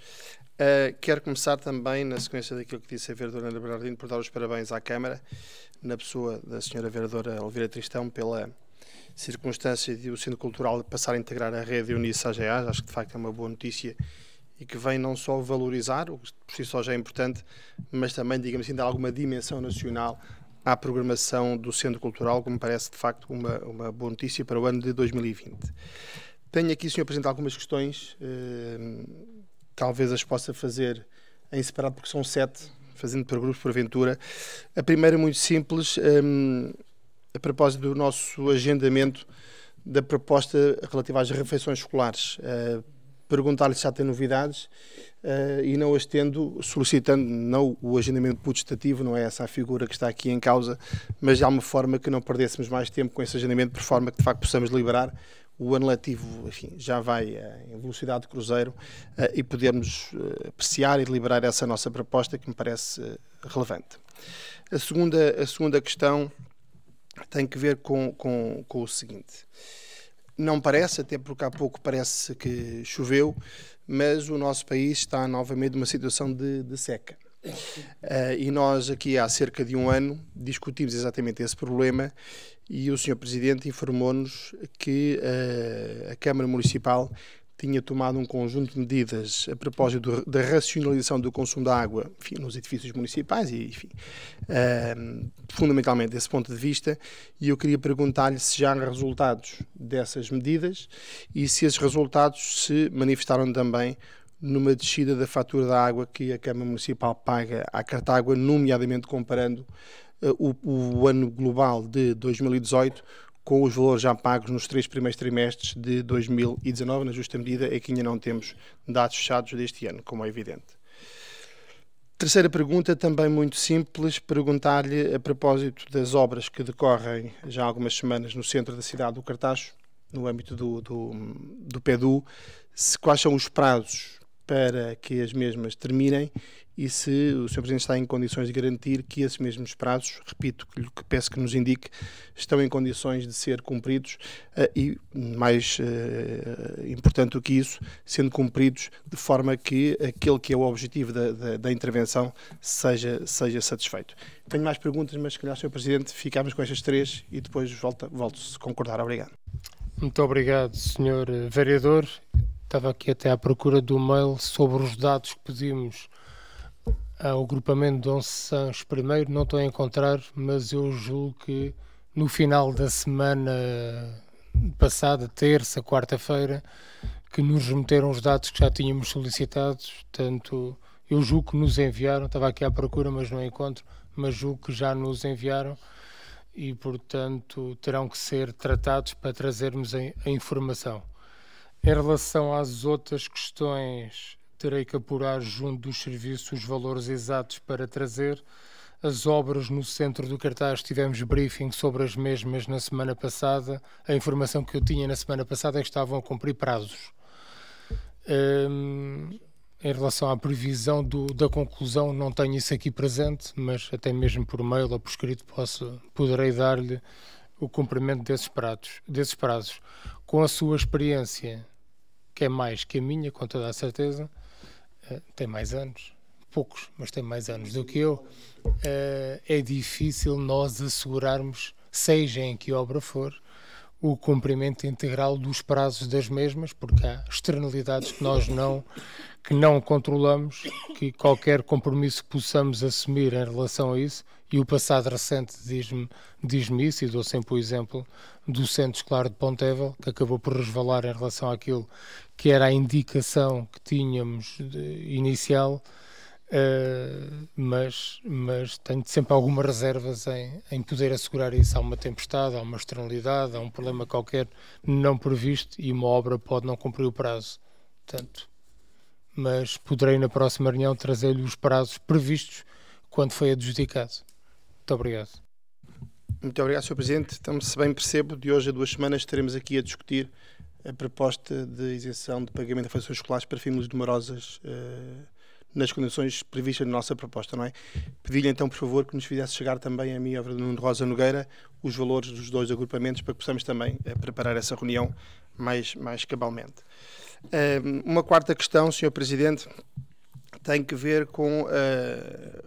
Quero começar também, na sequência daquilo que disse a vereadora Ana Bernardino, por dar os parabéns à Câmara, na pessoa da senhora vereadora Elvira Tristão, pela circunstância de o Centro Cultural passar a integrar a rede Eunice AGA, acho que de facto é uma boa notícia e que vem não só valorizar, o que por si só já é importante, mas também, digamos assim, dar alguma dimensão nacional à programação do Centro Cultural, como parece de facto uma boa notícia para o ano de 2020. Tenho aqui, Sr. Presidente, algumas questões, talvez as possa fazer em separado, porque são 7, fazendo por grupos, porventura. A primeira, muito simples, a propósito do nosso agendamento da proposta relativa às refeições escolares. Perguntar-lhe se já tem novidades e não as tendo, solicitando não o agendamento putestativo, não é essa a figura que está aqui em causa, mas de alguma forma que não perdêssemos mais tempo com esse agendamento, por forma que de facto possamos liberar. O ano letivo, enfim, já vai em velocidade de cruzeiro e podermos apreciar e deliberar essa nossa proposta que me parece relevante. A segunda questão tem que ver com o seguinte. Não parece, até porque há pouco parece que choveu, mas o nosso país está novamente numa situação de seca. E nós aqui há cerca de um ano discutimos exatamente esse problema e o Sr. Presidente informou-nos que a Câmara Municipal tinha tomado um conjunto de medidas a propósito da racionalização do consumo da água, enfim, nos edifícios municipais e, enfim, fundamentalmente desse ponto de vista, e eu queria perguntar-lhe se já há resultados dessas medidas e se esses resultados se manifestaram também numa descida da fatura da água que a Câmara Municipal paga à Cartágua, nomeadamente comparando o ano global de 2018 com os valores já pagos nos 3 primeiros trimestres de 2019, na justa medida é que ainda não temos dados fechados deste ano, como é evidente. Terceira pergunta, também muito simples, perguntar-lhe a propósito das obras que decorrem já há algumas semanas no centro da cidade do Cartacho, no âmbito do PEDU, quais são os prazos para que as mesmas terminem e se o Sr. Presidente está em condições de garantir que esses mesmos prazos, repito, que peço que nos indique, estão em condições de ser cumpridos e, mais importante do que isso, sendo cumpridos de forma que aquele que é o objetivo da intervenção seja satisfeito. Tenho mais perguntas, mas se calhar, Sr. Presidente, ficamos com estas 3 e depois volto-se a concordar. Obrigado. Muito obrigado, Sr. Vereador. Estava aqui até à procura do mail sobre os dados que pedimos ao agrupamento de Dom Sanches primeiro, não estou a encontrar, mas eu julgo que no final da semana passada, terça, quarta-feira, que nos remeteram os dados que já tínhamos solicitados, portanto, eu julgo que nos enviaram, estava aqui à procura, mas não encontro, mas julgo que já nos enviaram e, portanto, terão que ser tratados para trazermos a informação. Em relação às outras questões, terei que apurar junto dos serviços os valores exatos para trazer. As obras no centro do Cartaz, tivemos briefing sobre as mesmas na semana passada. A informação que eu tinha na semana passada é que estavam a cumprir prazos. Em relação à previsão da conclusão, não tenho isso aqui presente, mas até mesmo por mail ou por escrito poderei dar-lhe o cumprimento desses prazos. Com a sua experiência, que é mais que a minha, com toda a certeza, tem mais anos, poucos, mas tem mais anos do que eu, é difícil nós assegurarmos, seja em que obra for, o cumprimento integral dos prazos das mesmas, porque há externalidades que nós não controlamos, que qualquer compromisso que possamos assumir em relação a isso, e o passado recente diz-me isso, e dou sempre o exemplo do Centro Escolar de Pontevel, que acabou por resvalar em relação àquilo que era a indicação que tínhamos inicial, mas tenho sempre algumas reservas em poder assegurar isso. Há uma tempestade, há uma externalidade, há um problema qualquer não previsto e uma obra pode não cumprir o prazo. Portanto, mas poderei na próxima reunião trazer-lhe os prazos previstos quando foi adjudicado. Muito obrigado. Muito obrigado, Sr. Presidente. Então, se bem percebo, de hoje a 2 semanas estaremos aqui a discutir a proposta de isenção de pagamento de refeições escolares para famílias numerosas nas condições previstas na nossa proposta, não é? Pedi-lhe então, por favor, que nos fizesse chegar também a mim e ao Nuno Rosa Nogueira os valores dos 2 agrupamentos para que possamos também preparar essa reunião mais cabalmente. Uma quarta questão, Sr. Presidente, tem que ver com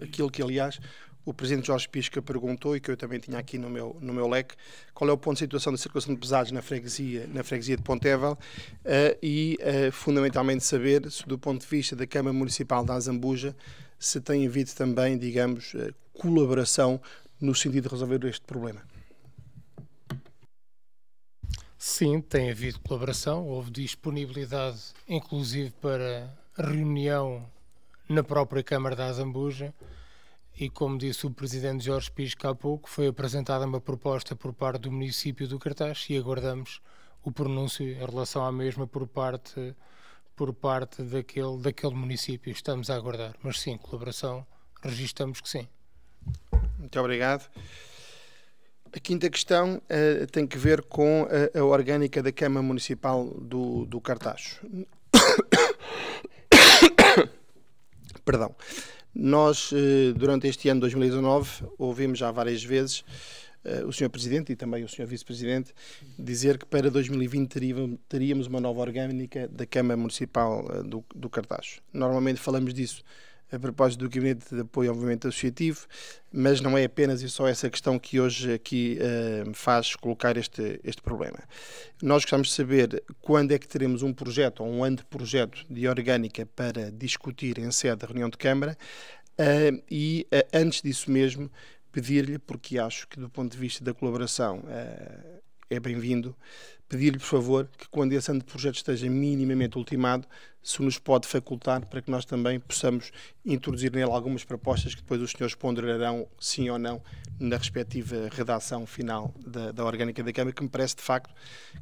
aquilo que, aliás, o Presidente Jorge Pisca perguntou, e que eu também tinha aqui no meu leque, qual é o ponto de situação da circulação de pesados na freguesia de Pontevel, e fundamentalmente saber se, do ponto de vista da Câmara Municipal da Azambuja, se tem havido também, digamos, colaboração no sentido de resolver este problema. Sim, tem havido colaboração, houve disponibilidade, inclusive para reunião na própria Câmara da Azambuja, e como disse o Presidente Jorge Pisca há pouco, foi apresentada uma proposta por parte do município do Cartaz e aguardamos o pronúncio em relação à mesma por parte daquele município. Estamos a aguardar, mas sim, colaboração, registamos que sim. Muito obrigado. A quinta questão tem que ver com a orgânica da Câmara Municipal do Cartaz. Perdão. Nós, durante este ano 2019, ouvimos já várias vezes o Sr. Presidente e também o Sr. Vice-Presidente dizer que para 2020 teríamos uma nova orgânica da Câmara Municipal do Cartaz. Normalmente falamos disso a propósito do Gabinete de Apoio ao Movimento Associativo, mas não é apenas e só essa questão que hoje aqui me faz colocar este problema. Nós gostamos de saber quando é que teremos um projeto ou um anteprojeto de orgânica para discutir em sede da reunião de Câmara, e antes disso mesmo pedir-lhe, porque acho que do ponto de vista da colaboração é bem-vindo, pedir-lhe, por favor, que quando esse anteprojeto esteja minimamente ultimado, se nos pode facultar para que nós também possamos introduzir nele algumas propostas que depois os senhores ponderarão sim ou não na respectiva redação final da orgânica da Câmara, que me parece de facto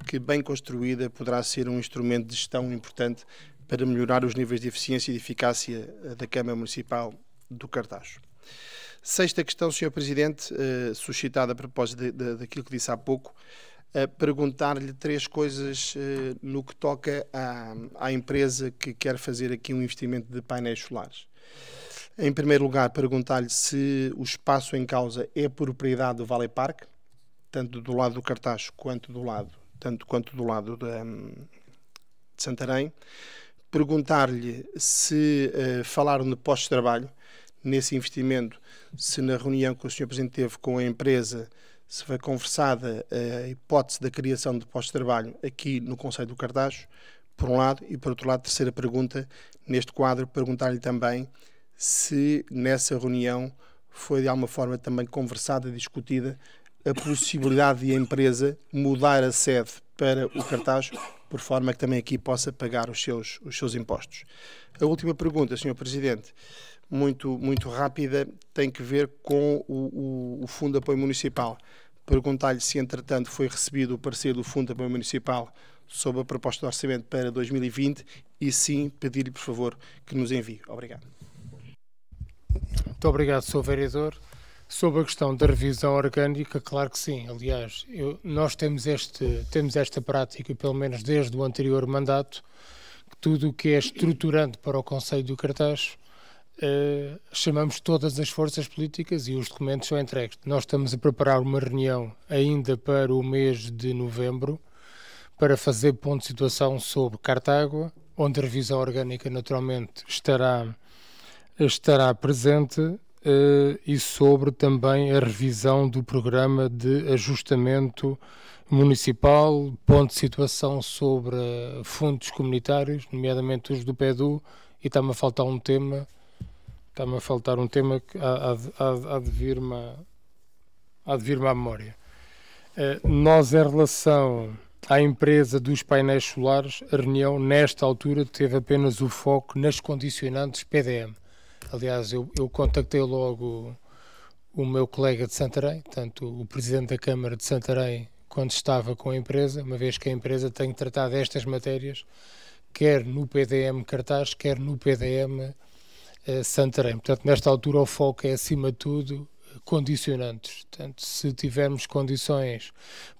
que bem construída poderá ser um instrumento de gestão importante para melhorar os níveis de eficiência e de eficácia da Câmara Municipal do Cartaz. Sexta questão, Sr. Presidente, suscitada a propósito daquilo que disse há pouco, perguntar-lhe três coisas no que toca à empresa que quer fazer aqui um investimento de painéis solares. Em primeiro lugar, perguntar-lhe se o espaço em causa é propriedade do Valley Park, tanto do lado do Cartaz quanto do lado de Santarém. Perguntar-lhe se falaram de postos de trabalho nesse investimento, se na reunião que o Sr. Presidente teve com a empresa se foi conversada a hipótese da criação de postos de trabalho aqui no Concelho do Cartaz, por um lado, e por outro lado, terceira pergunta, neste quadro, perguntar-lhe também se nessa reunião foi de alguma forma também conversada, discutida, a possibilidade de a empresa mudar a sede para o Cartaz, por forma que também aqui possa pagar os seus impostos. A última pergunta, Sr. Presidente, muito rápida, tem que ver com o Fundo de Apoio Municipal. Perguntar-lhe se, entretanto, foi recebido o parecer do Fundo de Apoio Municipal sobre a proposta de orçamento para 2020 e, sim, pedir-lhe, por favor, que nos envie. Obrigado. Muito obrigado, Sr. Vereador. Sobre a questão da revisão orgânica, claro que sim. Aliás, nós temos esta prática, pelo menos desde o anterior mandato, que tudo o que é estruturante para o Concelho do Cartaz, chamamos todas as forças políticas e os documentos são entregues. Nós estamos a preparar uma reunião ainda para o mês de novembro para fazer ponto de situação sobre Cartágua, onde a revisão orgânica naturalmente estará presente, e sobre também a revisão do programa de ajustamento municipal, ponto de situação sobre fundos comunitários, nomeadamente os do PEDU, e está-me a faltar um tema que há de vir-me à memória. Nós, em relação à empresa dos painéis solares, a reunião, nesta altura, teve apenas o foco nas condicionantes PDM. Aliás, eu contactei logo o meu colega de Santarém, tanto o Presidente da Câmara de Santarém, quando estava com a empresa, uma vez que a empresa tem tratado estas matérias, quer no PDM Cartaz, quer no PDM Santarém. Portanto, nesta altura o foco é, acima de tudo, condicionantes. Portanto, se tivermos condições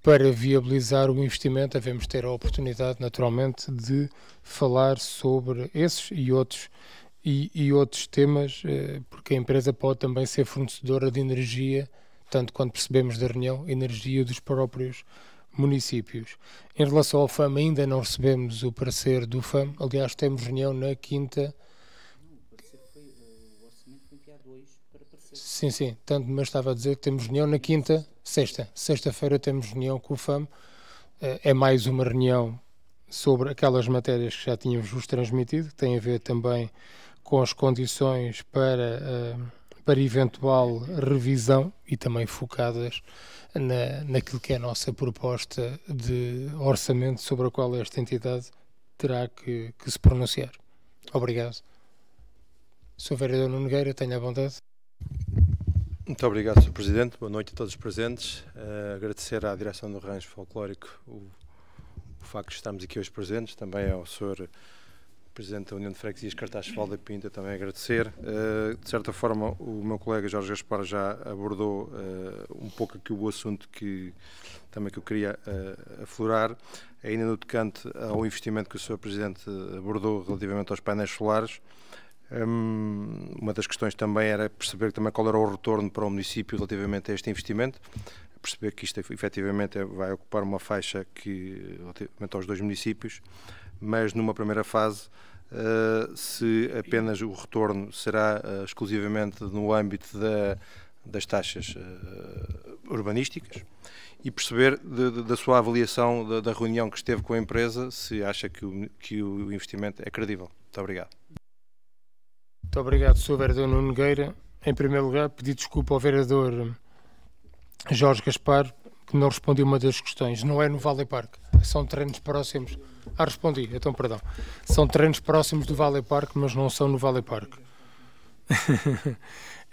para viabilizar o investimento, devemos ter a oportunidade, naturalmente, de falar sobre esses e outros temas, porque a empresa pode também ser fornecedora de energia, tanto quanto percebemos da reunião, energia dos próprios municípios. Em relação ao FAM, ainda não recebemos o parecer do FAM. Aliás, temos reunião na quinta. Sim, sim, tanto, mas estava a dizer que temos reunião na sexta-feira temos reunião com o FAM, é mais uma reunião sobre aquelas matérias que já tínhamos vos transmitido, que tem a ver também com as condições para eventual revisão e também focadas naquilo que é a nossa proposta de orçamento sobre a qual esta entidade terá que se pronunciar. Obrigado. Sr. Vereador Nuno Nogueira, tenha a vontade. Muito obrigado, Sr. Presidente. Boa noite a todos os presentes. Agradecer à direção do Rancho Folclórico o facto de estarmos aqui hoje presentes, também ao Sr. Presidente da União de Freguesias Cartaz Valda Pinta, também agradecer. De certa forma, o meu colega Jorge Gaspar já abordou um pouco aqui o assunto que eu queria aflorar, ainda no tocante ao investimento que o Sr. Presidente abordou relativamente aos painéis solares. Uma das questões também era perceber também qual era o retorno para o município relativamente a este investimento, perceber que isto efetivamente vai ocupar uma faixa que relativamente aos 2 municípios, mas numa primeira fase, se apenas o retorno será exclusivamente no âmbito das taxas urbanísticas, e perceber da sua avaliação da reunião que esteve com a empresa, se acha que o investimento é credível. Muito obrigado. Muito obrigado, Sr. Vereador Nuno Nogueira. Em primeiro lugar, pedir desculpa ao Vereador Jorge Gaspar, que não respondi uma das questões. Não é no Valley Park, são terrenos próximos. Respondi, então perdão. São terrenos próximos do Valley Park, mas não são no Valley Park.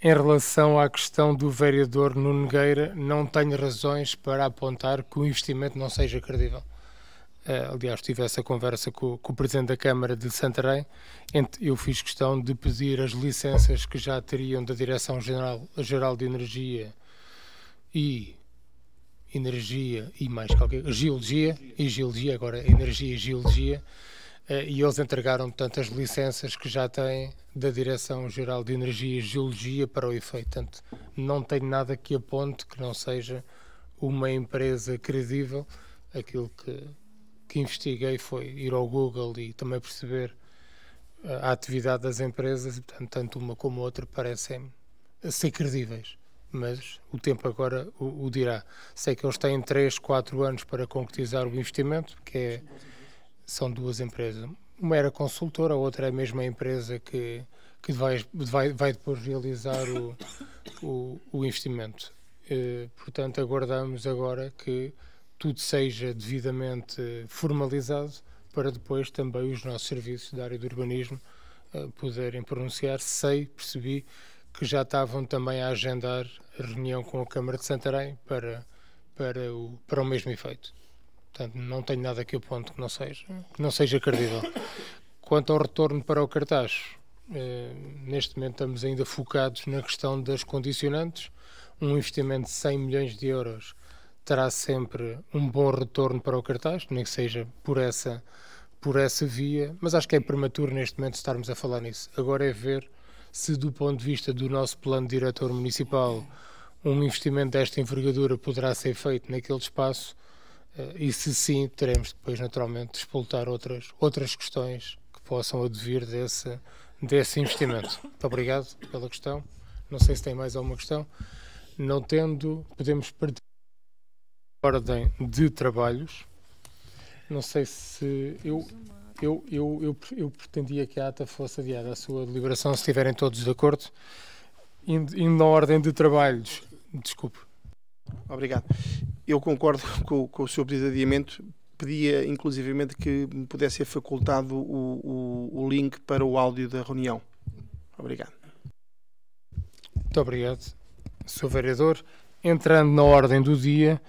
Em relação à questão do Vereador Nuno Nogueira, não tenho razões para apontar que o investimento não seja credível. Aliás, tive essa conversa com o Presidente da Câmara de Santarém. Eu fiz questão de pedir as licenças que já teriam da Direção-Geral de Energia e mais qualquer... Geologia, agora Energia e Geologia, e eles entregaram, portanto, as licenças que já têm da Direção-Geral de Energia e Geologia para o efeito. Portanto, não tenho nada que aponte que não seja uma empresa credível. Aquilo que investiguei foi ir ao Google e também perceber a atividade das empresas, e portanto, tanto uma como outra parecem ser credíveis, mas o tempo agora o dirá. Sei que eles têm 3, 4 anos para concretizar o investimento, são 2 empresas. Uma era consultora, a outra é a mesma empresa que vai depois realizar o investimento. Portanto, aguardamos agora que tudo seja devidamente formalizado para depois também os nossos serviços da área do urbanismo poderem pronunciar. Percebi que já estavam também a agendar a reunião com a Câmara de Santarém para o mesmo efeito. Portanto, não tenho nada que aponte que não seja credível. Quanto ao retorno para o cartaz, neste momento estamos ainda focados na questão das condicionantes. Um investimento de 100 milhões de euros terá sempre um bom retorno para o cartaz, nem que seja por essa via, mas acho que é prematuro neste momento estarmos a falar nisso. Agora é ver se, do ponto de vista do nosso plano diretor municipal, um investimento desta envergadura poderá ser feito naquele espaço, e se sim, teremos depois naturalmente de explotar outras questões que possam advir desse investimento. Muito obrigado pela questão. Não sei se tem mais alguma questão. Não tendo, podemos partir ordem de trabalhos. Não sei se eu pretendia que a ata fosse adiada à sua deliberação, se estiverem todos de acordo. Indo na ordem de trabalhos, desculpe. Obrigado. Eu concordo com o seu pedido de adiamento. Pedia inclusivamente que me pudesse ser facultado o link para o áudio da reunião. Obrigado. Muito obrigado, Sr. Vereador. Entrando na ordem do dia,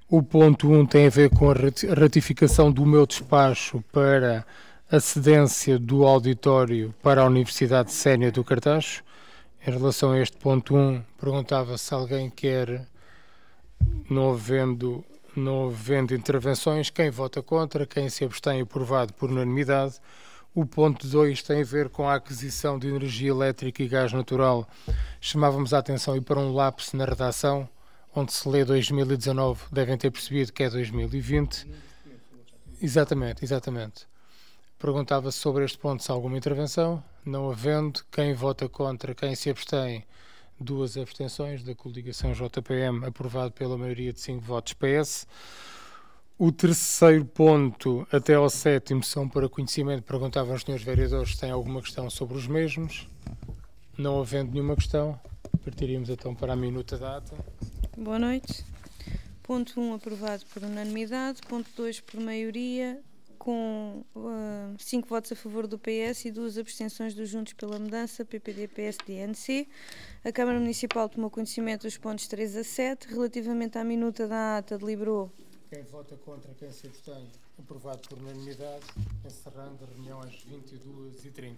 o ponto 1 tem a ver com a ratificação do meu despacho para a cedência do auditório para a Universidade Sénior do Cartacho. Em relação a este ponto 1, perguntava se alguém quer, não havendo intervenções, quem vota contra, quem se abstém, aprovado por unanimidade. O ponto 2 tem a ver com a aquisição de energia elétrica e gás natural. Chamávamos a atenção e para um lapso na redação, onde se lê 2019, devem ter percebido que é 2020. Exatamente. Perguntava-se sobre este ponto se há alguma intervenção. Não havendo, quem vota contra, quem se abstém, 2 abstenções da coligação JPM, aprovado pela maioria de 5 votos PS. O terceiro ponto até ao 7º são para conhecimento. Perguntavam aos senhores vereadores se têm alguma questão sobre os mesmos. Não havendo nenhuma questão, partiríamos então para a minuta data. Boa noite. Ponto 1 aprovado por unanimidade. Ponto 2 por maioria, com 5 votos a favor do PS e 2 abstenções dos Juntos pela Mudança, PPD, PSD e ANC. A Câmara Municipal tomou conhecimento dos pontos 3 a 7. Relativamente à minuta da ata, deliberou. Quem vota contra, quem se abstém, aprovado por unanimidade, encerrando a reunião às 22h30.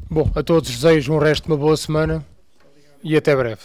Bom, a todos desejo um resto de uma boa semana e até breve.